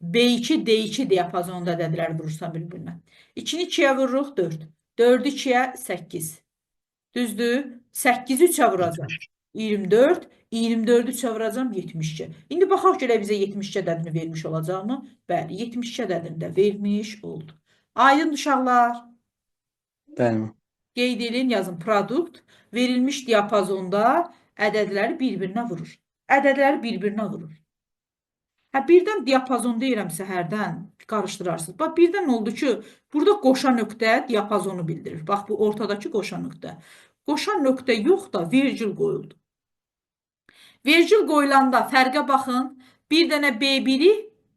B2, D2 diapazonunda ədədləri vurursan bir-birinə. 2-ni 2-yə vururuq, 4. 4-ü 2-yə 8. Düzdür? 8-i 3-ə vuracam. 24. 24-ü 3-ə vuracam, 72. İndi baxaq görə bizə 72 ədədini vermiş olacaqmı? Bəli, 72 ədədini də vermiş oldu. Aydın uşaqlar. Bəli. Qeyd edin, yazın. Produkt verilmiş diapazonda ədədləri bir-birinə vurur. Ədədləri bir-birinə vurur. Birdən diapazon deyirəmsə hərdən qarışdırarsınız. Bax, birdən oldu ki, burada qoşa nöqtə diapazonu bildirir. Bax, bu ortadakı qoşa nöqtə. Qoşa nöqtə yox da vergül qoyuldu. Vergül qoyulanda fərqə baxın. Bir dənə B1-i,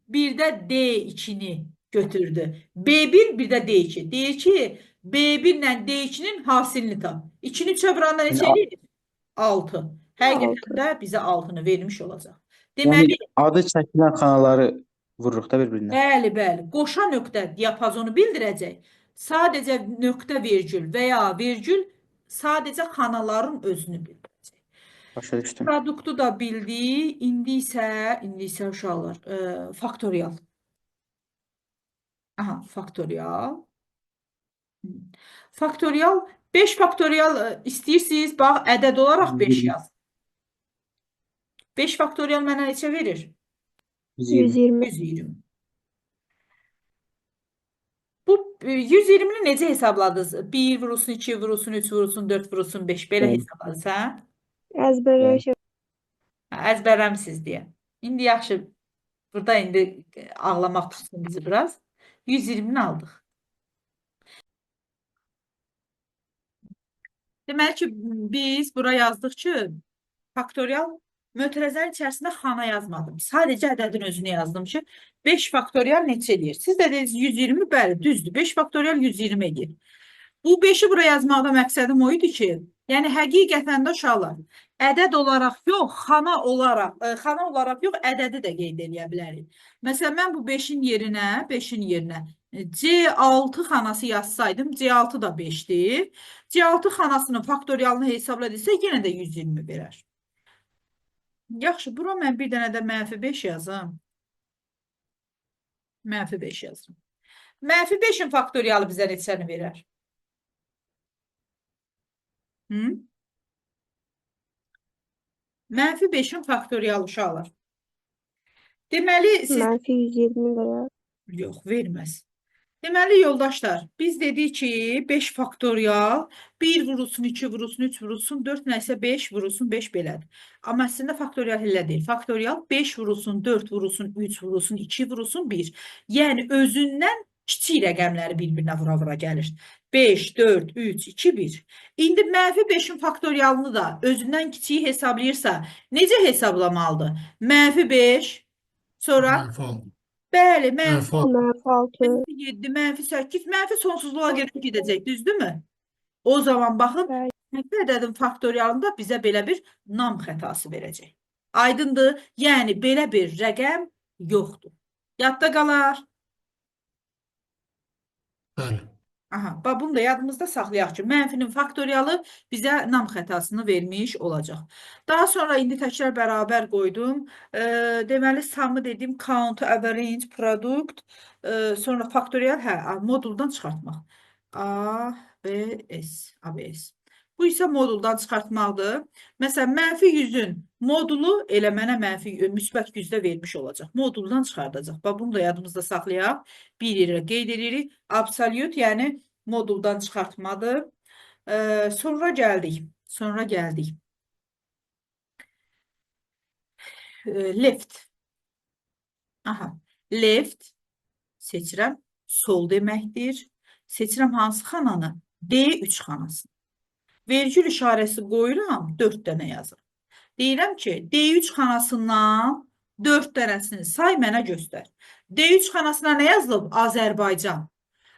bir də D2-ni götürdü. B1, bir də D2. Deyir ki, B1 ilə D2-nin hasilini tap. 2-ni 3-ə vuranda neçə edir? 6. Həqiqətən də bizə 6-nı vermiş olacaq. Deməli, adı çəkilən xanaları vururuq da bir-birinə. Bəli, bəli. Qoşa nöqtə diapazonu bildirəcək. Sadəcə nöqtə vergül və ya vergül sadəcə xanaların özünü bildirəcək. Başa düşdüm. Produktu da bildi. İndi isə uşaqlar, faktorial. Aha, faktorial. Faktorial, 5 faktorial istəyirsiniz, bax, ədəd olaraq 5 yaz. 5 faktorial mənə neçə verir? 120. 120. Bu 120-ni necə hesabladınız? 1 vurulsun, 2 vurulsun, 3 vurulsun, 4 vurulsun, 5 belə hesabladınız, hə? Əzbərə şey. Əzbərləmsiz deyə. İndi yaxşı, burada indi ağlamaq tutsun bizi biraz. 120-ni aldıq. Deməli ki, biz bura yazdıq ki, faktorial mötərizənin içərisində xana yazmadım. Sadəcə ədədin özünü yazdım ki, 5 faktorial neçə edir? Siz də dediniz 120, bəli, düzdür. 5 faktorial 120 edir. Bu 5-i bura yazmaqda məqsədim o idi ki, yəni həqiqətən də uşaqlar, ədəd olaraq yox, xana olaraq yox, ədədi də qeyd edə bilərik. Məsələn, mən bu 5-in yerinə C6 xanası yazsaydım, C6 da 5-dir. C6 xanasının faktorialını hesabla desə, yenə də 120 verər. Yaxşı, bura mən bir dənə də -5 yazım. -5 yazım. -5-in faktorialı bizə neçəni verər? -5-in faktorialı uşaqlar. Deməli, siz... -120 verər. Yox, verməz. Deməli, yoldaşlar, biz dedik ki, 5 faktorial, 1 vurulsun, 2 vurulsun, 3 vurulsun, 4 nəsə 5 vurulsun, 5 belədir. Amma əslində faktorial elə deyil. Faktorial 5 vurulsun, 4 vurulsun, 3 vurulsun, 2 vurulsun, 1. Yəni, özündən Kiçik rəqəmləri bir-birinə vura-vura gəlir. 5, 4, 3, 2, 1. İndi -5-in faktorialını da özündən kiçiyi hesablayırsa, necə hesablamalıdır? -5, sonra Mənfi 6. bəli, Mənfi 6. -6. -7, -8, mənfi sonsuzluğa qədər gedəcək, düzdürmü? O zaman baxın, Bəli. mənfi ədədin faktorialında bizə belə bir nam xətası verəcək. Aydındır? Yəni, belə bir rəqəm yoxdur. Yadda qalar. Bəli. Aha, bax bunu da yadımızda saxlayaq ki, mənfinin faktorialı bizə nam xətasını vermiş olacaq. Daha sonra indi təkrar bərabər qoydum. Deməli, samı dedim, count, average, product, sonra faktorial, moduldan çıxartmaq. A, B, S, ABS. Bu isə moduldan çıxartmaqdır. Məsələn, -100-ün modulu elə mənə müsbət 100-də vermiş olacaq. Moduldan çıxardacaq. Bax, bunu da yadımızda saxlayaq. Bir yerə qeyd edirik. Absolut, yəni moduldan çıxartmadır. Sonra gəldik. Left. Aha, left seçirəm. Sol deməkdir. Seçirəm hansı xananı? D3 xanasını. Vergül işarəsi qoyuram, 4 dənə yazır. Deyirəm ki, D3 xanasından 4 dənəsini say, mənə göstər. D3 xanasına nə yazılıb? Azərbaycan.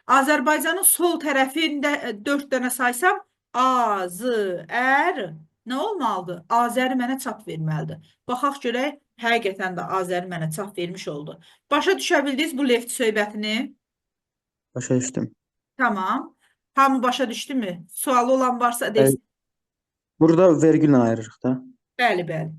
Azərbaycanın sol tərəfində 4 dənə saysam, A-Z-ər nə olmalıdır? Azəri mənə çap verməlidir. Baxaq görək, həqiqətən də Azəri mənə çap vermiş oldu. Başa düşə bildiniz bu left söhbətini? Başa düşdüm. Tamam. Hamı başa düşdü mü? Sualı olan varsa desin. Burada vergüllə ayırırıq da. Bəli.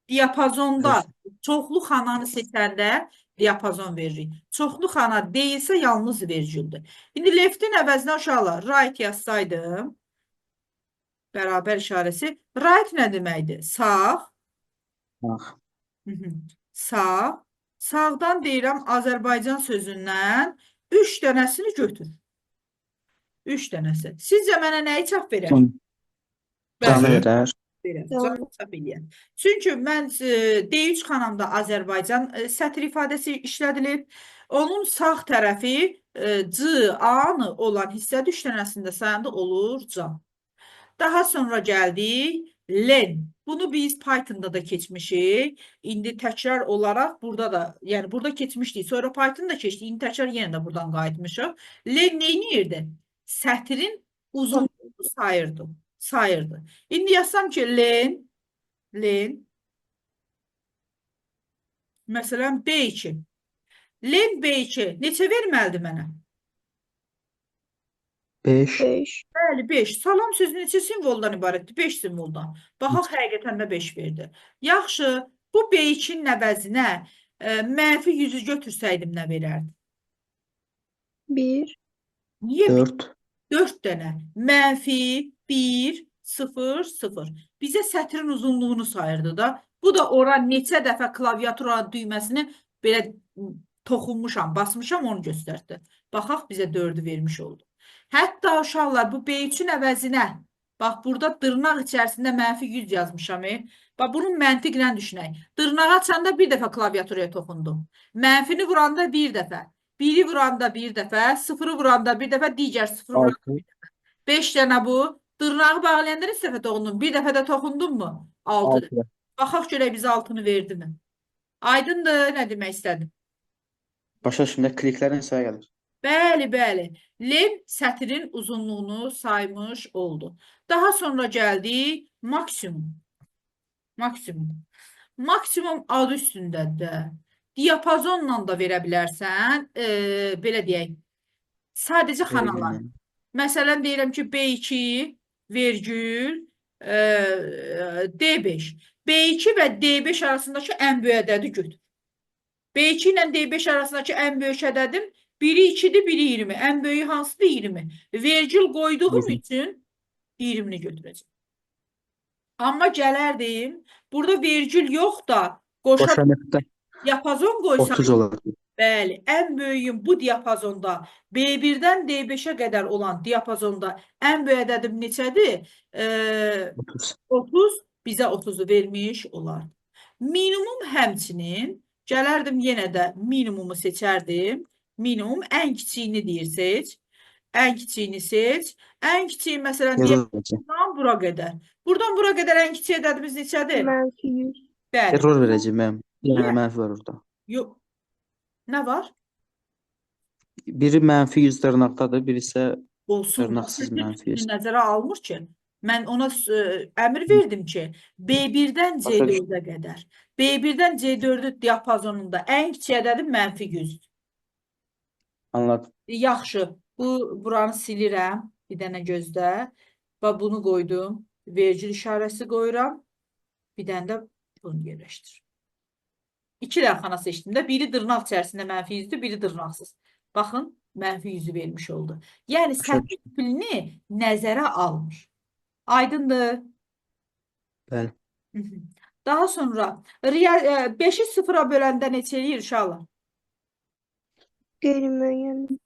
Diapazonda çoxlu xananı seçəndə diapazon veririk. Çoxlu xana deyilsə yalnız vergüldür. İndi leftin əvəzinə uşaqlar right yazsaydım, bərabər işarəsi, right nə deməkdir? Sağ. Bax. Sağ. Sağdan deyirəm Azərbaycan sözündən 3 dənəsini götür. 3 dənəsi. Sizcə mənə nəyi çap verər? Canı verər. Canı çap eləyər. Çünki mən D3 xanamda Azərbaycan sətr ifadəsi işlədilib. Onun sağ tərəfi C-A-nı olan hissə 3 dənəsində sayanda olur can. Daha sonra gəldik len. Bunu biz Python'da da keçmişik. İndi təkrar olaraq burada da, yəni burada keçmişdik. Sonra Python'da keçdik. İndi təkrar yenə də buradan qayıtmışıq. Len neyniyirdi? Sətrin uzunluğunu sayırdı. İndi yazsam ki len məsələn B2. Len B2 neçə verməlidir mənə? 5. 5. Bəli, 5. Salam sözü neçə simvoldan ibarətdir? 5 simvoldan. Baxaq, həqiqətən də 5 verdi. Yaxşı, bu B2-nin əvəzinə -100-ü götürsəydim nə verərdi? 1. Niyə 4. 4 dənə? -1, 0, 0. Bizə sətrin uzunluğunu sayırdı da. Bu da ora neçə dəfə klaviatura düyməsini belə toxunmuşam, basmışam, onu göstərdi. Baxaq, bizə 4-ü vermiş oldu. Hətta uşaqlar bu B3-ün əvəzinə, bax burada dırnaq içərisində -100 yazmışam. Bax bunun məntiqlə düşünək. Dırnağı açanda bir dəfə klaviaturaya toxundum. Mənfini vuranda bir dəfə. 1-i vuranda bir dəfə, 0-ı vuranda bir dəfə, digər 0-ı vuranda bir dəfə. 5 dənə bu. Dırnağı bağlayanda neçə dəfə toxundum? Bir dəfə də toxundum mu? 6 dəfə. Baxaq görək bizə 6-nı verdi mi? Aydındır, nə demək istədim? Başa düşdüm. Kliklərin sayı gəlir. Bəli. Len sətrin uzunluğunu saymış oldu. Daha sonra gəldik maksimum. Maksimum adı üstündədir. Diapazonla da verə bilərsən. Belə deyək. Sadəcə xanalar. Məsələn, deyirəm ki, B2 vergül D5. B2 və D5 arasındakı ən böyük ədədi götür. B2 ilə D5 arasındakı ən böyük ədədim biri 2-dir, biri 20. Ən böyüyü hansıdır? 20. Vergül qoyduğum üçün 20-ni götürəcəm. Amma gələrdim, burada vergül yox da diapazon qoysam, 30 olur. bəli, ən böyüyüm bu diapazonda B1-dən D5-ə qədər olan diapazonda ən böyük ədədim neçədir? 30, bizə 30-u vermiş olar. Minimum həmçinin, gələrdim yenə də minimumu seçərdim. Minimum ən kiçiyini deyir seç. Ən kiçiyini seç. Ən kiçiyi məsələn deyək Error verəcək. buradan bura qədər. Buradan bura qədər ən kiçik ədədimiz neçədir? -100. Bəli. Error verəcək mənim. Bir dənə Niyə? mənfi var orada. Yox. Nə var? Biri -100 dırnaqdadır, biri isə Olsun. dırnaqsız Sətir -100. tipini nəzərə almır ki. Mən ona əmr verdim ki, B1-dən Başa düşdüm. C4-ə qədər. B1-dən C4 diapazonunda ən kiçik ədədim -100. Anladım. Yaxşı. Buranı silirəm. Bir dənə gözlə. Və bunu qoydum. Vergül işarəsi qoyuram. Bir dənə də bunu yerləşdir. İki dərxana seçdim də. Biri dırnaq içərisində -100-dür, biri dırnaqsız. Baxın, -100-ü vermiş oldu. Yəni Başa sətir tipini nəzərə almır. Aydındır. Bəli. Hı hı. Daha sonra 5-i 0-a böləndə neçə eləyir uşaqlar? Qeyri-müəyyən.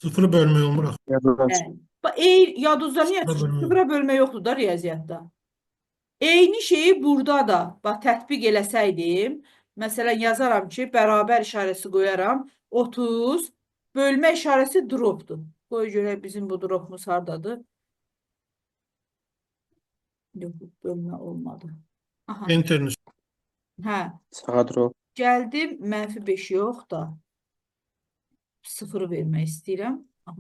Sıfırı bölmək olmur axı. Bəli. Yadınızda niyə Sıfıra bölmə yox. 0-a bölmə yoxdur da riyaziyyatda? Eyni şeyi burada da tətbiq eləsəydim, məsələn yazaram ki, bərabər işarəsi qoyaram, 30, bölmə işarəsi dropdur. Qoy görək bizim bu dropumuz hardadır? Yox, bölmə olmadı. Aha, Enterin üstü. hə. Sağa drop. Gəldim, -5 yox da 0-ı vermək istəyirəm. Aha.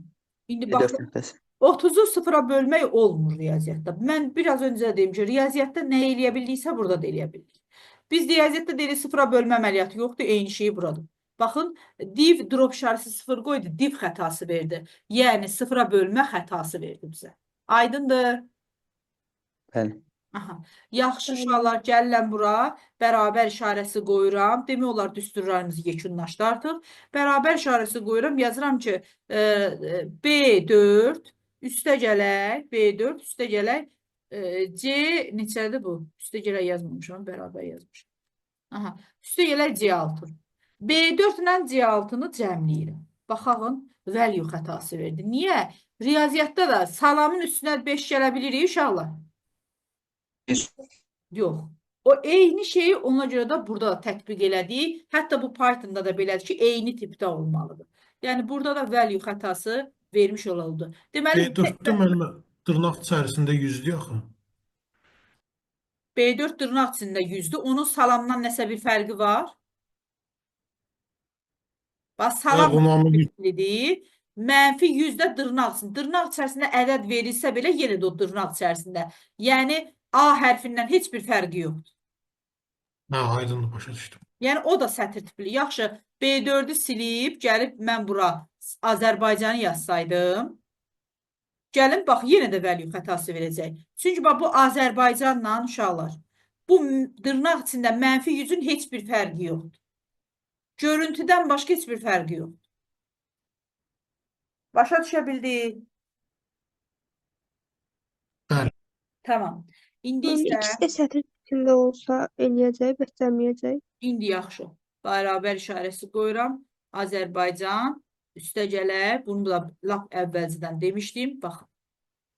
İndi bax, 4 nöqtəsi. 30-u 0-a bölmək olmur riyaziyyatda. Mən biraz öncə deyim ki, riyaziyyatda nə eləyə bildiksə burada da eləyə bildik. Biz riyaziyyatda deyirik 0-a bölmə əməliyyatı yoxdur, eyni şey buradır. Baxın, div drop işarəsi 0 qoydu, div xətası verdi. Yəni 0-a bölmə xətası verdi bizə. Aydındır? Bəli. Aha. Yaxşı uşaqlar, gəlirəm bura. Bərabər işarəsi qoyuram. Demək olar düsturlarımızı yekunlaşdı artıq. Bərabər işarəsi qoyuram. Yazıram ki, B4 üstə gələk. B4 üstə gələk. C neçədir bu? Üstə gələk yazmamışam. Bərabər yazmışam. Aha. Üstə gələk C6. B4 ilə C6-nı cəmləyirəm. Baxağın, value xətası verdi. Niyə? Riyaziyyatda da salamın üstünə 5 gələ bilirik uşaqlar. Yox. O eyni şeyi ona görə də burada da tətbiq elədik. Hətta bu Pythonda da belədir ki, eyni tipdə olmalıdır. Yəni burada da value xətası vermiş oldu. Deməli B4-də mənim dırnaq içərisində 100-dür axı. B4 dırnaq içində 100-dür. Onun salamdan nəsə bir fərqi var? Bax, salam Onu amma -100-dir. -100-də dırnaq içində. Dırnaq içərisində ədəd verilsə belə yenə də o dırnaq içərisində. Yəni A hərfindən heç bir fərqi yoxdur. hə, aydındır, başa düşdüm. Yəni o da sətir tipli. Yaxşı, B4-ü silib, gəlib mən bura Azərbaycanı yazsaydım, gəlin bax, yenə də value xətası verəcək. Çünki bax, bu Azərbaycanla uşaqlar, bu dırnaq içində -100-ün heç bir fərqi yoxdur. Görüntüdən başqa heç bir fərqi yoxdur. Başa düşə bildik? Bəli. Tamam. İndi Yəni isə ikisi də sətir tipində olsa eləyəcək, bəsləməyəcək. İndi yaxşı. Bərabər işarəsi qoyuram. Azərbaycan üstə gələr. Bunu da lap əvvəlcədən demişdim. Baxın.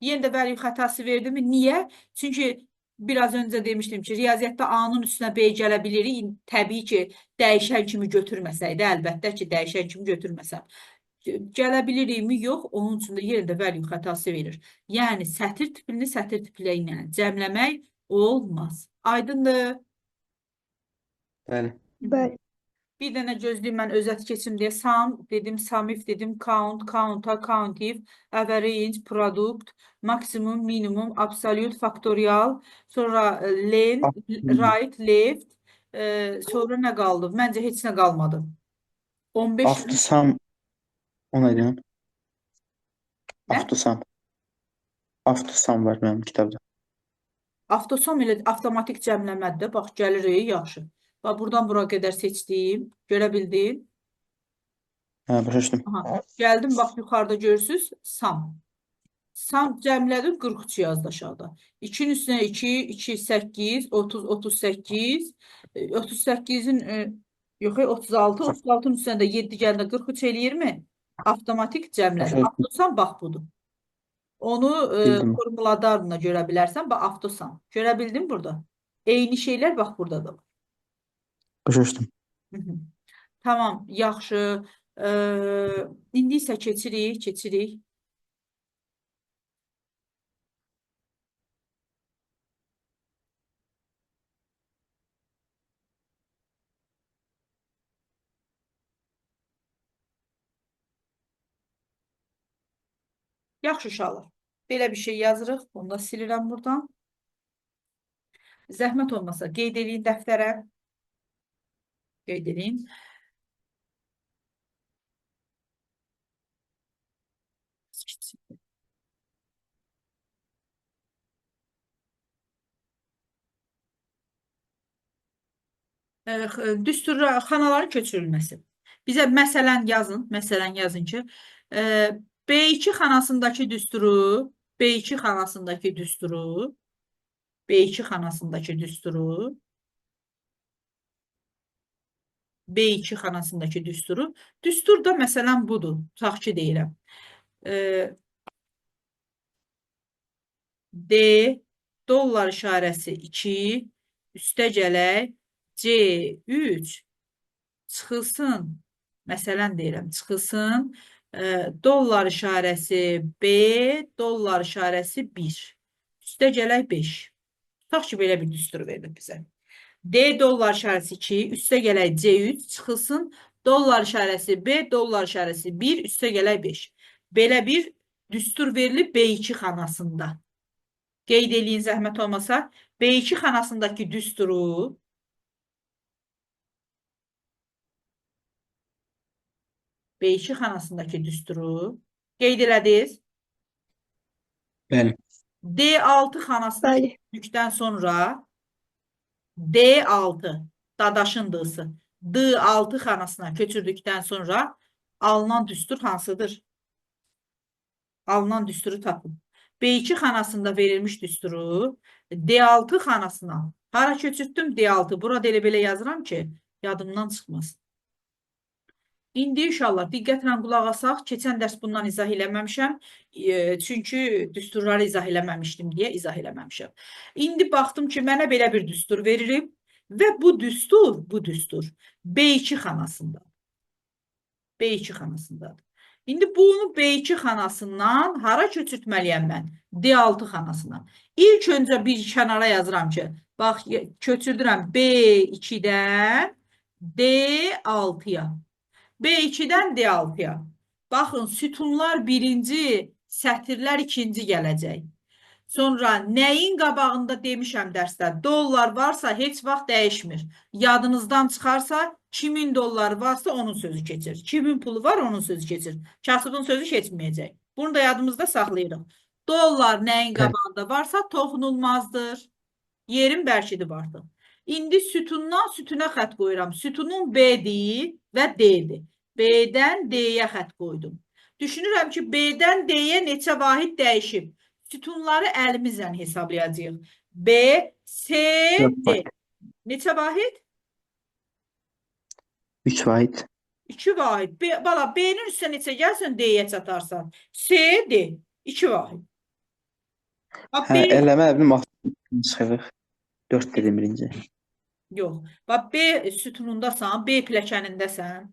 Yenə də value xətası verdimi? Niyə? Çünki biraz öncə demişdim ki, riyaziyyatda A-nın üstünə B gələ bilirik. Təbii ki, dəyişən kimi götürməsəydi, əlbəttə ki, dəyişən kimi götürməsəm. Gələ bilirikmi? Yox. Onun üçün də yenə də value xətası verir. Yəni, sətir tipini sətir tipli ilə cəmləmək olmaz. Aydındır? Bəli. Bəli. Bir dənə gözləyim, mən özət keçim deyə sum dedim, sumif dedim, count, counta, countif, average, product, maksimum, minimum, absolute, faktorial, sonra len, right, left, sonra nə qaldı? Məncə heç nə qalmadı. 15 Avtosam o nə deyən? Nə? Avtosam var mənim kitabda. Avtosom ilə avtomatik cəmləmədir. Bax, gəlirik, yaxşı. Bax, buradan bura qədər seçdim. Görə bildin? Hə, başa düşdüm. Aha, gəldim, bax, yuxarıda görürsünüz, sum. Sum cəmlədim, 43 yazdı aşağıda. 2-nin üstünə 2, 2, 8, 30, 38, 38-in, yox, 36, 36-nın üstünə də 7 gəndə 43 eləyirmi? Avtomatik cəmlədim. Avtosam, bax, budur. Onu Bildim. formuladarına görə bilərsən, bax, avtosam. Görə bildin burada? Eyni şeylər, bax, burada da var. Başa düşdüm. Tamam, yaxşı. İndi isə keçirik. Yaxşı uşaqlar. Belə bir şey yazırıq. Bunu da silirəm buradan. Zəhmət olmasa qeyd edin dəftərə. Qeyd edin. Düstur xanaların köçürülməsi. Bizə məsələn yazın ki, B2 xanasındakı düsturu, B2 xanasındakı düsturu, B2 xanasındakı düsturu, B2 xanasındakı düsturu. Düstur da məsələn budur. Tutaq ki deyirəm. D dollar işarəsi 2 üstə gələk C3 çıxılsın. Məsələn deyirəm, çıxılsın. Dollar işarəsi B, dollar işarəsi 1. Üstə gələk 5. Tutaq ki, belə bir düstur verilib bizə. D dollar işarəsi 2, üstə gələk C3 çıxılsın. Dollar işarəsi B, dollar işarəsi 1, üstə gələk 5. Belə bir düstur verilib B2 xanasında. Qeyd eləyin zəhmət olmasa. B2 xanasındakı düsturu B2 xanasındakı düsturu qeyd elədiniz. Bəli. D6 xanasına Bəli. köçdükdən sonra D6 dadaşın D'sı D6 xanasına köçürdükdən sonra alınan düstur hansıdır? Alınan düsturu tapın. B2 xanasında verilmiş düsturu D6 xanasına hara köçürtdüm? D6. Burada elə belə yazıram ki, yadımdan çıxmasın. İndi inşallah diqqətlə qulaq asaq. Keçən dərs bundan izah eləməmişəm. Çünki düsturları izah eləməmişdim deyə izah eləməmişəm. İndi baxdım ki, mənə belə bir düstur verilib və bu düstur B2 xanasında. B2 xanasındadır. İndi bunu B2 xanasından hara köçürtməliyəm mən? D6 xanasına. İlk öncə bir kənara yazıram ki, bax, köçürdürəm B2-dən D6-ya. B2-dən D6-ya. Baxın, sütunlar birinci, sətirlər ikinci gələcək. Sonra nəyin qabağında demişəm dərsdə, dollar varsa heç vaxt dəyişmir. Yadınızdan çıxarsa, kimin dolları varsa onun sözü keçir. Kimin pulu var onun sözü keçir. Kasıbın sözü keçməyəcək. Bunu da yadımızda saxlayırıq. Dollar nəyin qabağında varsa toxunulmazdır. Yerin bərkidi vardır. İndi sütundan sütuna xət qoyuram. Sütunun B-dir və D-dir. B-dən D-yə xət qoydum. Düşünürəm ki, B-dən D-yə neçə vahid dəyişib. Sütunları əlimizlə hesablayacağıq. B, C, D. Neçə vahid? 3 vahid. 2 vahid. Bala, B-nin üstə neçə gəlsən D-yə çatarsan. C, D. 2 vahid. Eləmə əbim 6 çıxırıq. 4 dedim birinci. Yox. Bax, B sütunundasan, B pilləkənindəsən.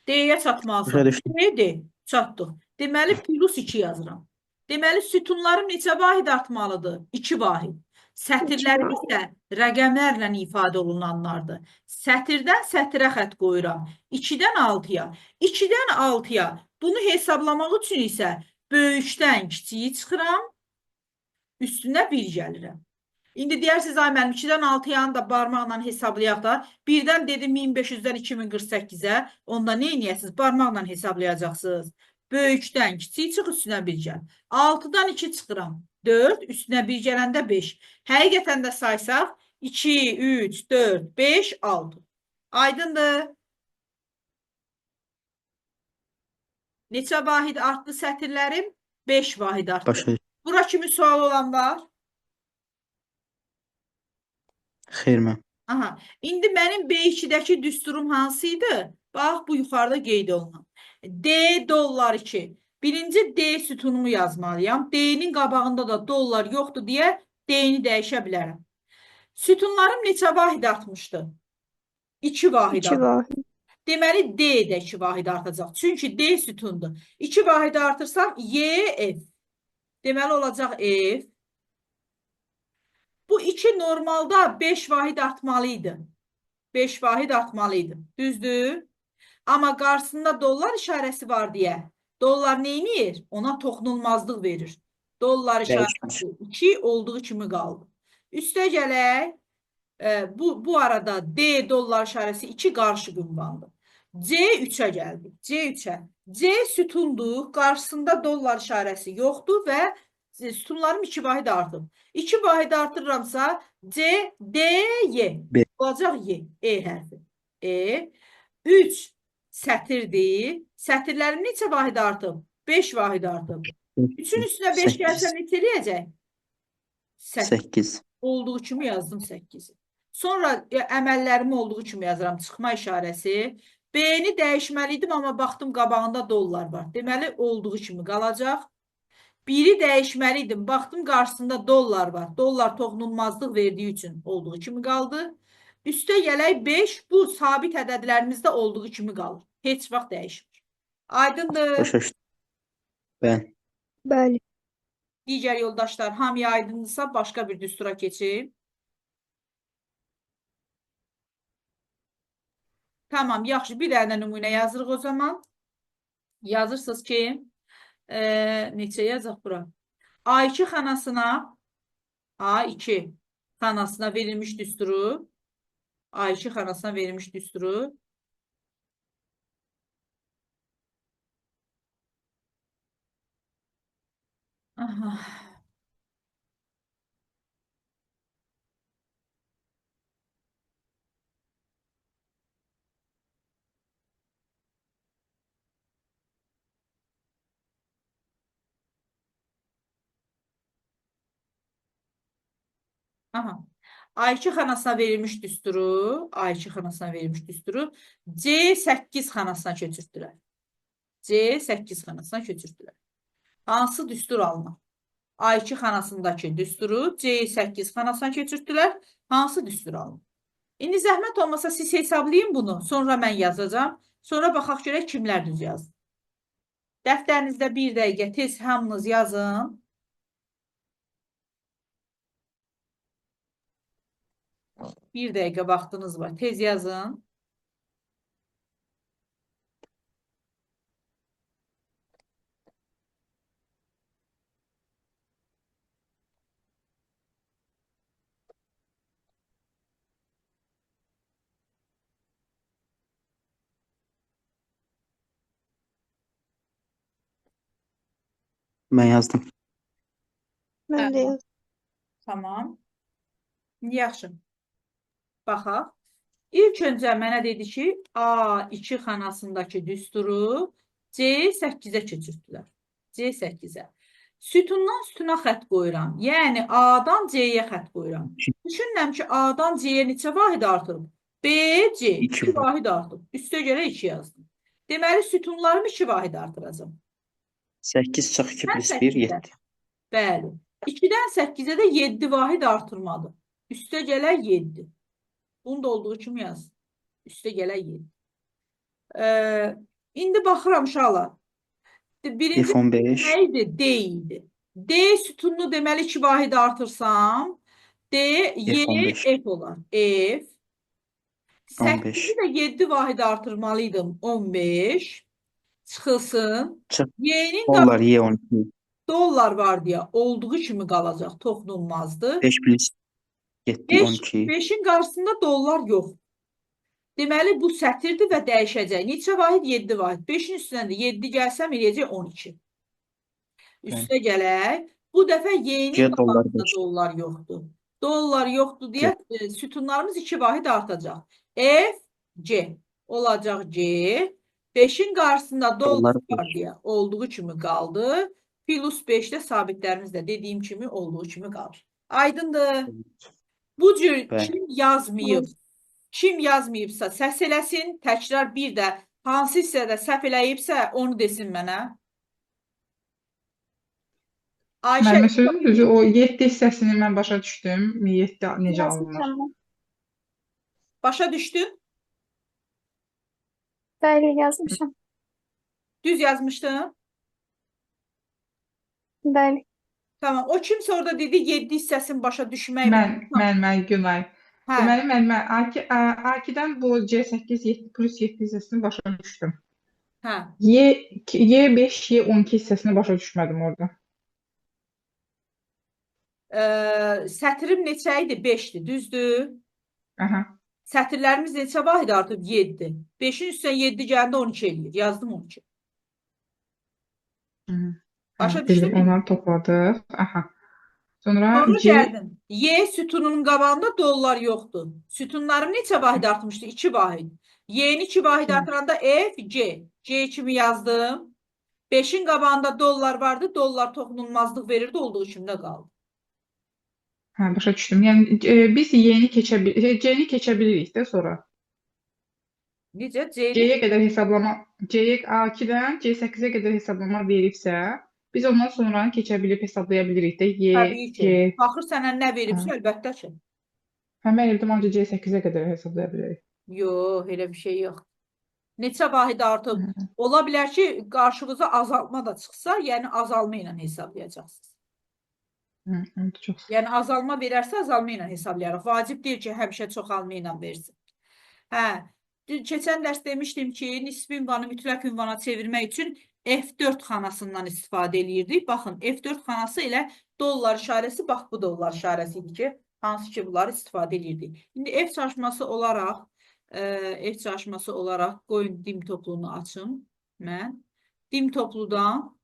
D-yə çatmalısan. C, D. Çatdıq. Deməli, plus 2 yazıram. Deməli, sütunlarım neçə vahid artmalıdır? 2 vahid. Sətirlərim isə rəqəmlərlə ifadə olunanlardır. Sətirdən sətirə xət qoyuram. 2-dən 6-ya. 2-dən 6-ya. Bunu hesablamaq üçün isə böyükdən kiçiyi çıxıram. Üstünə 1 gəlirəm. İndi deyirsiniz, ay mənim 2-dən 6-yanı da barmaqla hesablayaq da. 1-dən dedim 1500-dən 2048-ə. Onda nə edəcəksiniz? Barmaqla hesablayacaqsınız. Böyükdən kiçik çıx, üstünə 1 gəl. 6-dan 2 çıxıram. 4, üstünə 1 gələndə 5. Həqiqətən də saysaq 2, 3, 4, 5, 6. Aydındır. Neçə vahid artdı sətirlərim? 5 vahid artdı. Başa. Bura kimi sual olan var? Xeyr mən. Aha. İndi mənim B2-dəki düsturum hansıydı? Bax, bu yuxarıda qeyd olunan. D dollar 2. Birinci D sütunumu yazmalıyam. D-nin qabağında da dollar yoxdur deyə D-ni dəyişə bilərəm. Sütunlarım neçə vahid artmışdı? 2 vahid 2 artmışdı. vahid. Deməli, D də 2 vahid artacaq. Çünki D sütundur. 2 vahid artırsam Y, F. Deməli, olacaq F. Bu 2 normalda 5 vahid artmalıydı. 5 vahid artmalıydı. Düzdür? Amma qarşısında dollar işarəsi var deyə. Dollar neynir? Ona toxunulmazlıq verir. Dollar Dəyişmir. işarəsi 2 olduğu kimi qaldı. Üstə gələk. Bu arada D dollar işarəsi 2 qarışıq ünvandır. C 3'ə gəldik. C 3'ə. C sütundur. Qarşısında dollar işarəsi yoxdur və sütunlarım 2 vahid artıb. 2 vahid artırıramsa C, D, Y. B. Olacaq Y. E hərfi. E. 3 sətirdir. Sətirlərim neçə vahid artıb? 5 vahid artıb. 3'ün üstünə 5 gəlsə neçə eləyəcək? 8. Olduğu kimi yazdım 8'i. Sonra əməllərimi olduğu kimi yazıram. Çıxma işarəsi. B-ni dəyişməliydim, amma baxdım qabağında dollar var. Deməli, olduğu kimi qalacaq. 1'i dəyişməliydim. Baxdım qarşısında dollar var. Dollar toxunulmazlıq verdiyi üçün olduğu kimi qaldı. Üstə gələk 5. Bu sabit ədədlərimizdə olduğu kimi qalır. Heç vaxt dəyişmir. Aydındır. Başa düşdüm. Bəli. Bəli. Digər yoldaşlar hamıya aydındırsa başqa bir düstura keçin. Tamam, yaxşı. Bir dənə nümunə yazırıq o zaman. Yazırsınız ki, neçə yazaq bura? A2 xanasına A2 xanasına verilmiş düsturu A2 xanasına verilmiş düsturu Aha. Aha. A2 xanasına verilmiş düsturu A2 xanasına verilmiş düsturu C8 xanasına köçürtdülər. C8 xanasına köçürtdülər. Hansı düstur alınır? A2 xanasındakı düsturu C8 xanasına köçürtdülər. Hansı düstur alınır? İndi zəhmət olmasa siz hesablayın bunu. Sonra mən yazacağım. Sonra baxaq görək kimlər düz yazdı. Dəftərinizdə bir dəqiqə tez hamınız yazın. Bir dəqiqə vaxtınız var. Tez yazın. Mən yazdım. Mən də yazdım. Tamam. Yaxşı. Baxaq. İlk öncə mənə dedi ki, A2 xanasındakı düsturu C8-ə köçürtdülər. C8-ə. Sütundan sütuna xətt qoyuram. Yəni A-dan C-yə xətt qoyuram. Düşünürəm ki, A-dan C-yə neçə vahid artırıb? B, C. 2 vahid artıb. Üstə görə 2 yazdım. Deməli, sütunlarımı 2 vahid artıracağım. 8 çıx 2 plus 1, 7. Bəli. 2-dən 8-ə də 7 vahid artırmadı. Üstə gələr 7. Bunu da olduğu kimi yaz. Üstə gələk 7. İndi baxıram uşaqlar. Birinci F15. neydi? D idi. D sütununu deməli 2 vahid artırsam D, Y, F15. F olar. F. 15. 8'i də 7 vahid artırmalıydım. 15. Çıxılsın. Çıx. Y'nin Dollar Y12. dollar var deyə olduğu kimi qalacaq. Toxunulmazdı. 5 plus 7, 12. 5'in qarşısında dollar yox. Deməli, bu sətirdir və dəyişəcək. Neçə vahid? 7 vahid. 5'in üstündən də 7 gəlsəm, eləyəcək 12. Üstə gələk. Bu dəfə Y-nin qabağında dollar yoxdur. Dollar yoxdur deyə sütunlarımız 2 vahid artacaq. F, C. Olacaq C. 5'in qarşısında dollar var deyə olduğu kimi qaldı. Plus 5'də sabitlərimiz də dediyim kimi olduğu kimi qalır. Aydındır. Bu cür kim yazmayıb, kim yazmayıbsa səs eləsin, təkrar bir də hansı hissədə səhv eləyibsə onu desin mənə. Ayşə, Müəllimə sözün düzü, o 7 hissəsini mən başa düşdüm. 7 necə alınır? başa düşdün? Bəli, yazmışam. Düz yazmışdım. Bəli. Tamam. O kimsə orada dedi 7 hissəsini başa düşmək. Mən Günay. Hə. Deməli, mən A2-dən bu C8 7 plus 7 hissəsini başa düşdüm. Hə. Y5, Y12 hissəsini başa düşmədim orada. Sətrim neçə idi? 5-dir, düzdür? Aha. Sətirlərimiz neçə vahid artıb? 7. 5-in üstünə 7 gəldi 12 eləyir. Yazdım 12. Başa Bildim, düşdün mü? onları topladıq. Aha. Sonra Sonra C gəldim. Y sütununun qabağında dollar yoxdur. Sütunlarım neçə vahid artmışdı? 2 vahid. Y-ni 2 vahid İki. artıranda F, C. C kimi yazdım. 5-in qabağında dollar vardı. Dollar toxunulmazlıq verirdi. Olduğu kimdə qaldı. hə, başa düşdüm. Yəni biz Y-ni C-ni keçə bilirik də sonra. Necə? C-ni C-yə qədər hesablama, C-yə A2-dən C8-ə qədər hesablama veribsə, biz ondan sonra keçə bilib hesablaya bilirik də Y, təbii ki. C. Baxır sənə nə veribsə, əlbəttə ki. Mən eləyirdim ancaq C8-ə qədər hesablaya bilirik. Yox, elə bir şey yox. Neçə vahid artıb? Ola bilər ki, qarşınıza azalma da çıxsa, yəni azalma ilə hesablayacaqsınız. Oldu, çox sağ ol. Yəni azalma verərsə azalma ilə hesablayarıq. Vacib deyil ki, həmişə çoxalma ilə versin. Hə, keçən dərs demişdim ki, nisbi ünvanı mütləq ünvana çevirmək üçün F4 xanasından istifadə eləyirdik. Baxın, F4 xanası ilə dollar işarəsi, bax bu dollar işarəsi idi ki, hansı ki bunları istifadə eləyirdik. İndi F çalışması olaraq qoyun dim topluluğunu açım mən. Dim topludan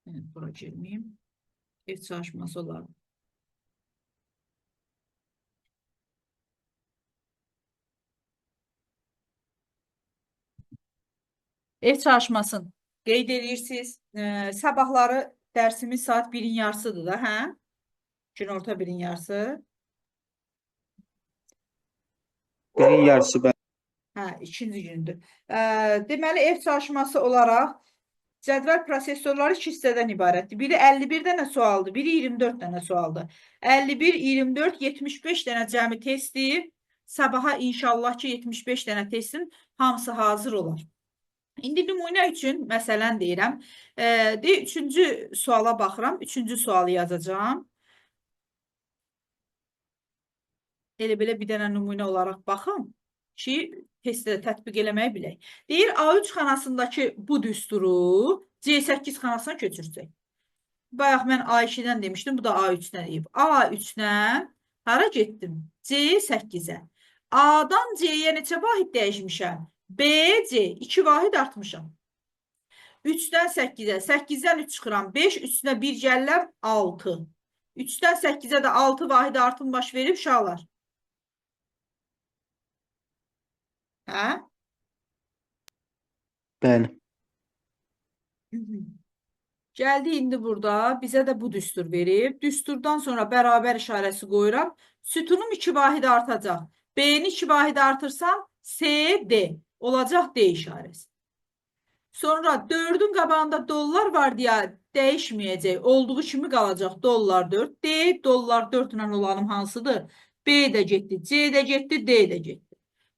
bura girməyim. F çalışması olaraq. Ev çalışmasını qeyd edirsiniz. Sabahları dərsimiz saat 1-in yarısıdır da, hə? Günorta 1-in yarısı. Birin yarısı Hə, ikinci gündür. Deməli, ev çalışması olaraq cədvəl prosesorları 2 hissədən ibarətdir. Biri 51 dənə sualdır, biri 24 dənə sualdır. 51, 24, 75 dənə cəmi testdir. Sabaha inşallah ki, 75 dənə testin hamısı hazır olar. İndi nümunə üçün, məsələn deyirəm, üçüncü suala baxıram, üçüncü sualı yazacağam. Elə-belə bir dənə nümunə olaraq baxım ki, testdə tətbiq eləməyi bilək. Deyir, A3 xanasındakı bu düsturu C8 xanasına köçürsək. Bayaq mən A2-dən demişdim, bu da A3-dən deyib. A3-dən hara getdim? C8-ə. A-dan C-yə neçə vahid dəyişmişəm? B, C, 2 vahid artmışam. 3-dən 8-ə, 8-dən 3 çıxıram, 5, üstünə 1 gəlirəm, 6. 3-dən 8-ə də 6 vahid artım baş verib uşaqlar. Hə? bəli. Gəldi indi burada, bizə də bu düstur verib. Düsturdan sonra bərabər işarəsi qoyuram. Sütunum 2 vahid artacaq. B-ni 2 vahid artırsam, C, D. Olacaq D işarəsi. Sonra 4-ün qabağında dollar var deyə dəyişməyəcək. Olduğu kimi qalacaq dollar 4. D, dollar 4 ilə olanım hansıdır? B də getdi, C də getdi, D də getdi.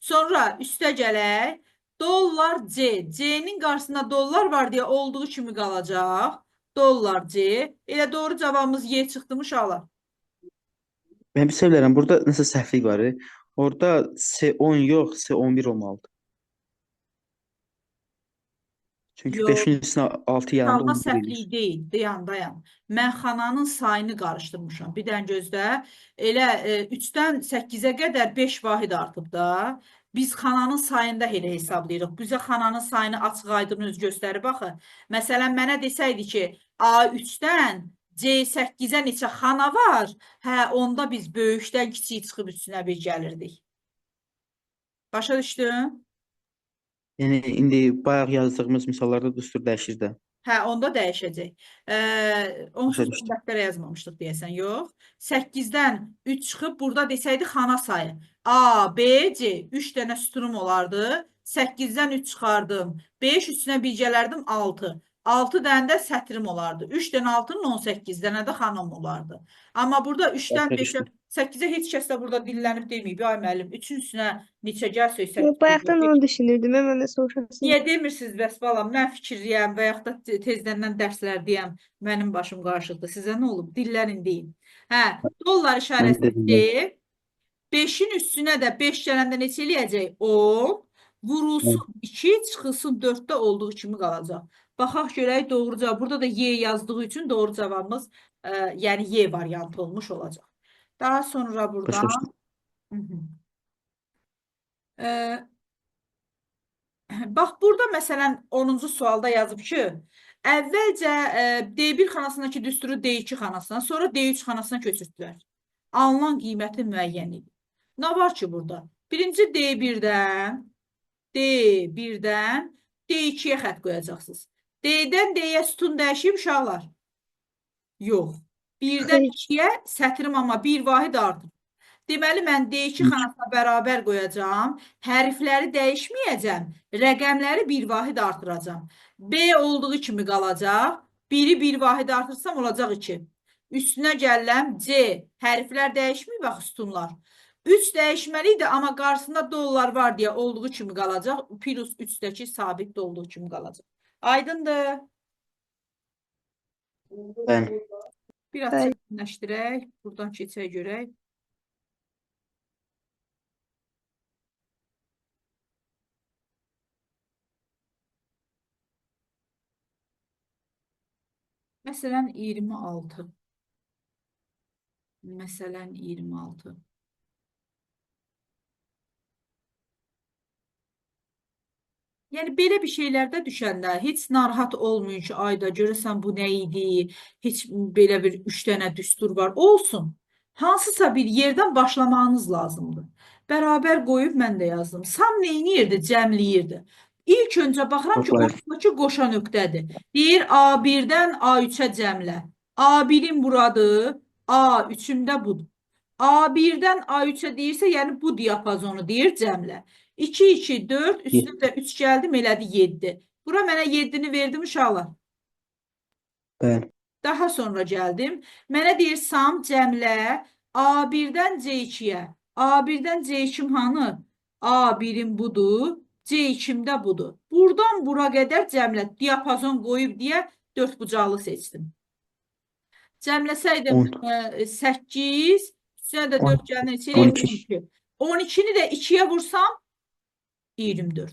Sonra üstə gələk. Dollar C. C-nin qarşısında dollar var deyə olduğu kimi qalacaq. Dollar C. Elə doğru cavabımız Y çıxdı uşaqlar. Mən bir şey bilərəm, burada nəsə səhvlik var. Orada C10 yox, C11 olmalıdır. Çünki Yox. 5-in üstünə 6 yanında Salma 11 səhvliyi eləyir. deyil. Dayan. Mən xananın sayını qarışdırmışam. Bir dən gözlə. Elə 3-dən 8-ə qədər 5 vahid artıb da. Biz xananın sayında elə hesablayırıq. Bizə xananın sayını açıq aydın öz göstərir. Baxın. Məsələn, mənə desəydi ki, A3-dən C8-ə neçə xana var? Hə, onda biz böyükdən kiçik çıxıb üstünə bir gəlirdik. Başa düşdün? Yəni indi bayaq yazdığımız misallarda düstur dəyişir də. Hə, onda dəyişəcək. Onsuz Başa düşdüm. dəftərə yazmamışdıq deyəsən, yox. 8-dən 3 çıxıb burada desəydi xana sayı. A, B, C. 3 dənə sütunum olardı. 8-dən 3 çıxardım. 5 üstünə bir gələrdim 6. 6 dənə də sətrim olardı. 3 dənə 6-nın 18 dənə də xanım olardı. Amma burada 3-dən Başa 5-ə, düşdüm. 8-ə heç kəs də burada dillənib deməyib. Ay müəllim, 3-ün üstünə neçə gəlsək Yo, 8 bayaqdan deyəcək. onu düşünürdüm. Hemen de soruşasın. Niyə demirsiniz bəs balam? Mən fikirdəyəm və yaxud da tezdəndən dərslərdəyəm. Mənim başım qarışıqdır. Sizə nə olub? Dillərin deyin. Hə, dollar Mən işarəsi dedim. D. 5-in üstünə də 5 gələndə neçə eləyəcək? 10. Vurulsun 2, çıxılsın 4-də olduğu kimi qalacaq. Baxaq görək doğru cavab. Burada da Y yazdığı üçün doğru cavabımız yəni Y variantı olmuş olacaq. Daha sonra Başa buradan düşdüm. Hı -hı. E, Bax, burada məsələn 10-cu sualda yazıb ki, əvvəlcə D1 xanasındakı düsturu D2 xanasına, sonra D3 xanasına köçürtdülər. Alınan qiyməti müəyyən edin. Nə var ki burada? Birinci D1-dən D2-yə xətt qoyacaqsınız. D-dən D-yə sütun dəyişib uşaqlar? Yox. 1-dən 2-yə sətrim amma bir vahid artır. Deməli, mən D2 xanasına bərabər qoyacağım. Hərfləri dəyişməyəcəm. Rəqəmləri bir vahid artıracağım. B olduğu kimi qalacaq. Biri bir vahid artırsam olacaq 2. Üstünə gəlirəm C. Hərflər dəyişməyib, bax, sütunlar. 3 dəyişməliydi, amma qarşısında dollar var deyə olduğu kimi qalacaq. Plus 3-dəki sabit də olduğu kimi qalacaq. Aydındır. Bəli. Biraz Bəli. çətinləşdirək. Buradan keçək görək. Məsələn 26. Məsələn 26. Yəni belə bir şeylərdə düşəndə heç narahat olmayın ki, ayda görəsən bu nə idi? Heç belə bir 3 dənə düstur var. Olsun. Hansısa bir yerdən başlamağınız lazımdır. Bərabər qoyub mən də yazdım. Sam neyniyirdi? Cəmliyirdi. İlk öncə baxıram ki, Toplayır. ortadakı qoşa nöqtədir. Deyir A1-dən A3-ə cəmlə. A1-in buradır, A3-ün də budur. A1-dən A3-ə deyirsə, yəni bu diapazonu deyir cəmlə. 2, 2, 4, üstünə də 3 gəldim, elədi 7. Bura mənə 7-ni verdim uşaqlar. Bəli. Daha sonra gəldim. Mənə deyir sam cəmlə A1-dən C2-yə. A1-dən C2-m hanı? A1-im budur, C2-m də budur. Buradan bura qədər cəmlə diapazon qoyub deyə 4 bucaqlı seçdim. Cəmləsəydim 8, üstünə də 4 gələn neçə eləyir? 12. 12-ni də 2-yə vursam 24.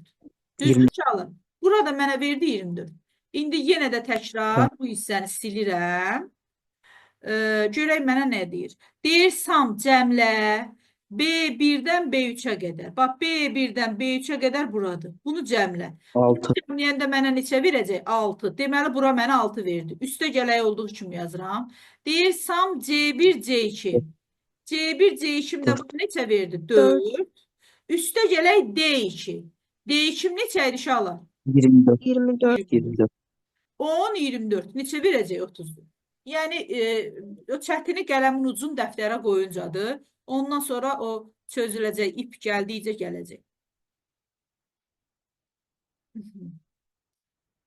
Düzdür uşaqlar? Burada mənə verdi 24. İndi yenə də təkrar bu hissəni silirəm. Görək mənə nə deyir? Deyir sam cəmlə B1-dən B3-ə qədər. Bax, B1-dən B3-ə qədər buradır. Bunu cəmlə. 6. Cəmləyəndə mənə neçə verəcək? 6. Deməli, bura mənə 6 verdi. Üstə gələk olduğu kimi yazıram. Deyir sam C1, C2. C1, C2-m də bu neçə verdi? 4. Üstə gələk D2. D2-m neçə idi uşaqlar? 24. 24. 24. 10, 24. Neçə verəcək 30-dur? Yəni, o çətini qələmin ucun dəftərə qoyuncadır. Ondan sonra o çözüləcək, ip gəldikcə gələcək.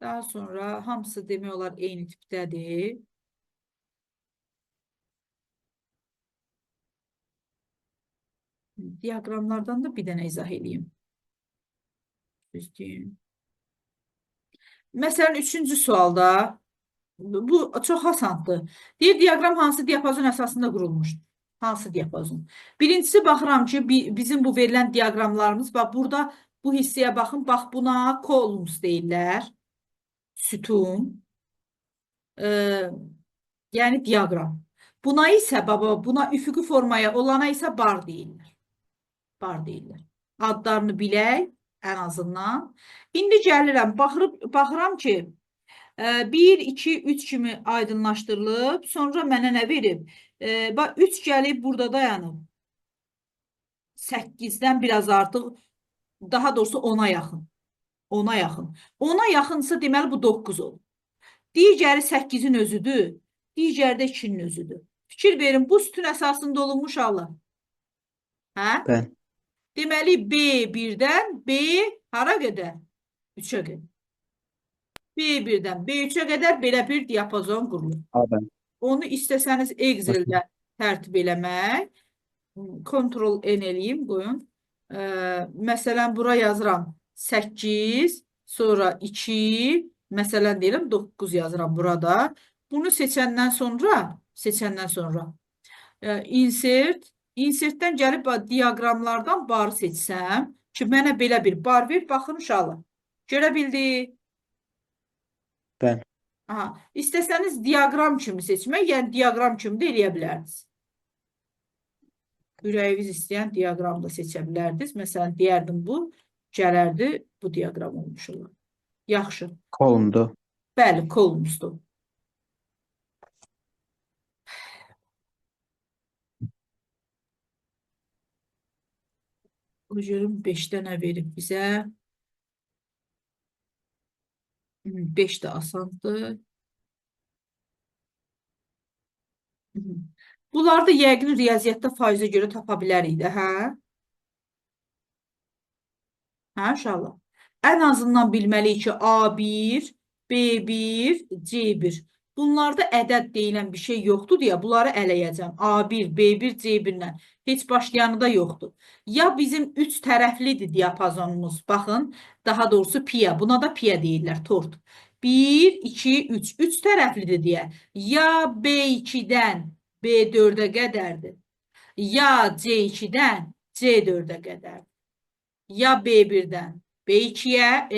Daha sonra hamısı demək olar eyni tipdədir. Diaqramlardan da bir dənə izah edeyim. Məsələn, 3-cü sualda bu çox asandır. Deyir, diaqram hansı diapazon əsasında qurulmuşdur? Hansı diapazon? Birincisi, baxıram ki, bizim bu verilən diaqramlarımız, bax, burada bu hissəyə baxın, bax, buna columns deyirlər. Sütun. Yəni, diaqram. Buna isə, baba, buna üfüqi formaya olana isə bar deyirlər. Bar deyirlər. Adlarını bilək, ən azından. İndi gəlirəm, baxıram ki, 1, 2, 3 kimi aydınlaşdırılıb, sonra mənə nə verib? 3 gəlib, burada dayanıb. 8-dən biraz artıq, daha doğrusu 10-a yaxın. 10-a yaxın. 10-a yaxınsa deməli bu 9 olur. Digəri 8-in özüdür, digəri də 2-nin özüdür. Fikir verin, bu sütun əsasında olunmuş Allah. Hə? Bəli. Deməli, B1-dən B hara qədər? 3-ə qədər. B1-dən B3-ə qədər belə bir diapazon qurulur. A bən. Onu istəsəniz Excel-də tərtib eləmək, Ctrl N eləyim, qoyun. Məsələn, bura yazıram 8, sonra 2, məsələn deyirəm 9 yazıram burada. Bunu seçəndən sonra insertdən gəlib diaqramlardan barı seçsəm ki, mənə belə bir bar ver, baxın uşaqlar. Görə bildi? Bən. Aha. İstəsəniz diaqram kimi seçmək, yəni diaqram kimi də eləyə bilərdiniz. Ürəyiniz istəyən diaqram da seçə bilərdiniz. Məsələn, deyərdim bu, gələrdi, bu diaqram olmuş olur. Yaxşı. Kolumdur. Bəli, kolumuzdur. Bu görüm 5-də nə verib bizə? 5 də asandır. Bunları da yəqin riyaziyyatda faizə görə tapa bilərik də, hə? Hə, uşaqlar? Ən azından bilməliyik ki, A1, B1, C1. Bunlarda ədəd deyilən bir şey yoxdur deyə bunları ələyəcəm. A1, B1, C1-lə. Heç başlayanı da yoxdur. Ya bizim 3 tərəflidir diapazonumuz. Baxın, daha doğrusu piya. Buna da piya deyirlər, tort. 1, 2, 3. 3 tərəflidir deyə. Ya B2-dən B4-ə qədərdir. Ya C2-dən C4-ə qədərdir. Ya B1-dən B2-yə,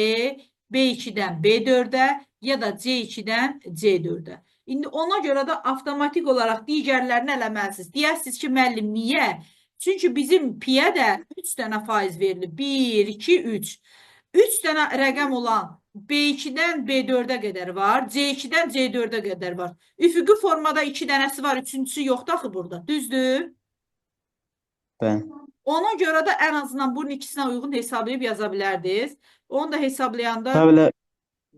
B2-dən B4-ə, ya da C2-dən C4-ə. İndi ona görə də avtomatik olaraq digərlərini eləməlisiniz. Deyərsiniz ki, müəllim, niyə? Çünki bizim piyə də 3 dənə faiz verilir. 1, 2, 3. 3 dənə rəqəm olan B2-dən B4-ə qədər var, C2-dən C4-ə qədər var. Üfüqi formada 2 dənəsi var, üçüncüsü yoxdur axı burada. Düzdür? Bən. Ona görə də ən azından bunun ikisinə uyğun hesablayıb yaza bilərdiniz. Onu da hesablayanda Belə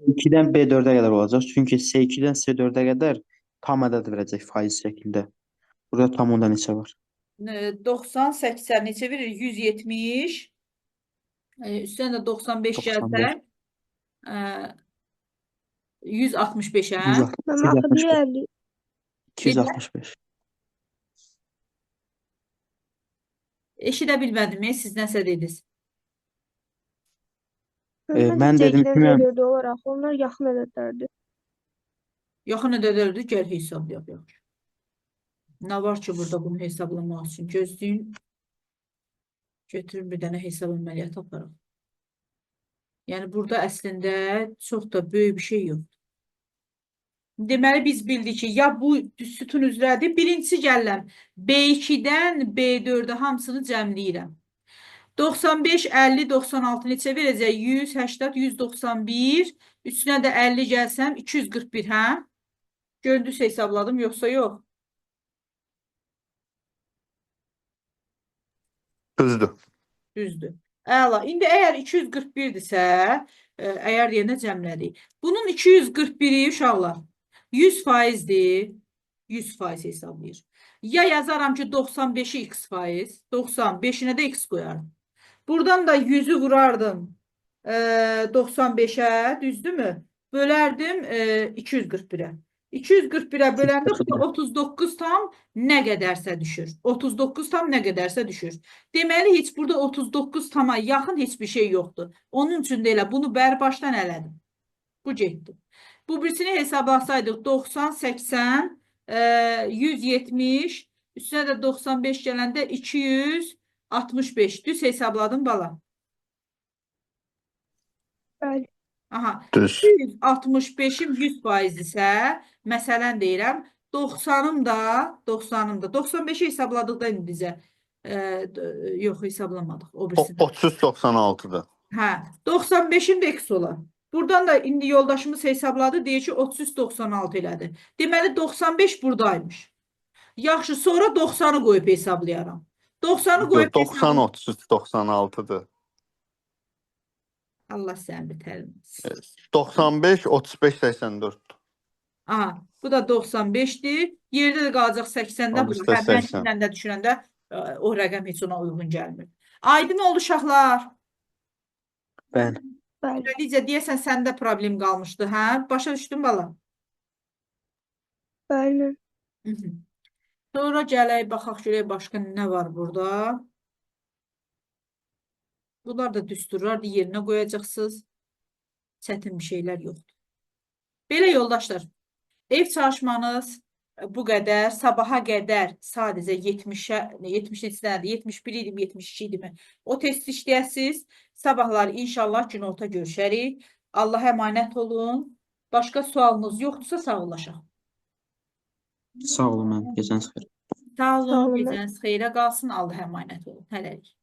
2-dən B4-ə qədər olacaq. Çünki C2-dən C4-ə qədər tam ədəd verəcək faiz şəklində. Burada tam onda neçə var? 90, 80 neçə verir? 170. Üstünə də 95 gəlsək. 165, hə? 160, Mən axı 265. deyərli. 265. Eşidə bilmədim, siz nəsə dediniz. Mən dedim ki, mən C2-dən olaraq onlar yaxın ədədlərdir. Yaxın ədədlərdir, gəl hesablayaq. Yaxşı. Nə var ki, burada bunu hesablamaq üçün? Gözləyin. Götürün bir dənə hesab əməliyyatı aparaq. Yəni, burada əslində çox da böyük bir şey yoxdur. Deməli, biz bildik ki, ya bu sütun üzrədir. Birincisi gəlirəm. B2-dən B4-ə hamısını cəmləyirəm. 95, 50, 96 neçə verəcək? 180, 191. Üstünə də 50 gəlsəm, 241, hə? Gördünüz hesabladım, yoxsa yox? Düzdür. Düzdür. Əla. İndi əgər 241-dirsə, əgər deyəndə cəmlədik. Bunun 241-i uşaqlar 100%dir. 100% hesablayır. Ya yazaram ki 95-i x faiz, 95-inə də x qoyarım. Buradan da 100-ü vurardım 95-ə, düzdürmü? Bölərdim 241-ə. 241-ə böləndə 39 tam nə qədərsə düşür. 39 tam nə qədərsə düşür. Deməli, heç burada 39 tama yaxın heç bir şey yoxdur. Onun üçün də elə bunu başdan elədim. Bu getdi. Bu birisini hesablasaydıq 90, 80, 170, üstünə də 95 gələndə 265. Düz hesabladım bala. Bəli. Aha. Düz. 265-im 100%-dirsə, məsələn deyirəm, 90-ım da 95-i hesabladıqda indi bizə yox hesablamadıq. O birisi. 396-dır. Hə, 95-im də x olar. Buradan da indi yoldaşımız hesabladı, deyir ki 396 elədi. Deməli 95 buradaymış. Yaxşı, sonra 90-ı qoyub hesablayaram. 90-ı qoyub 90, 396-dır. Allah səni bitərməsin. 95, 35, 84. Aha, bu da 95-dir. Yerdə də qalacaq 80-də. Al üstə 80. Mən də düşürəndə o rəqəm heç ona uyğun gəlmir. Aydın oldu uşaqlar. Bən. Bəli. Liza, deyəsən səndə problem qalmışdı, hə? Başa düşdün bala? Bəli. Mhm. Sonra gələk, baxaq görək başqa nə var burada. Bunlar da düsturlar yerinə qoyacaqsınız. Çətin bir şeylər yoxdur. Belə yoldaşlar, ev çalışmanız bu qədər. Sabaha qədər sadəcə 70-ə, 70 nədir? 71 idim, 72 idim. O test işləyəsiniz. Sabahlar inşallah günorta görüşərik. Allaha əmanət olun. Başqa sualınız yoxdursa sağollaşaq. Sağ olun, mən gecəniz xeyir. Sağ olun, Sağ olun. gecəniz xeyrə qalsın. Allaha əmanət olun. Hələlik.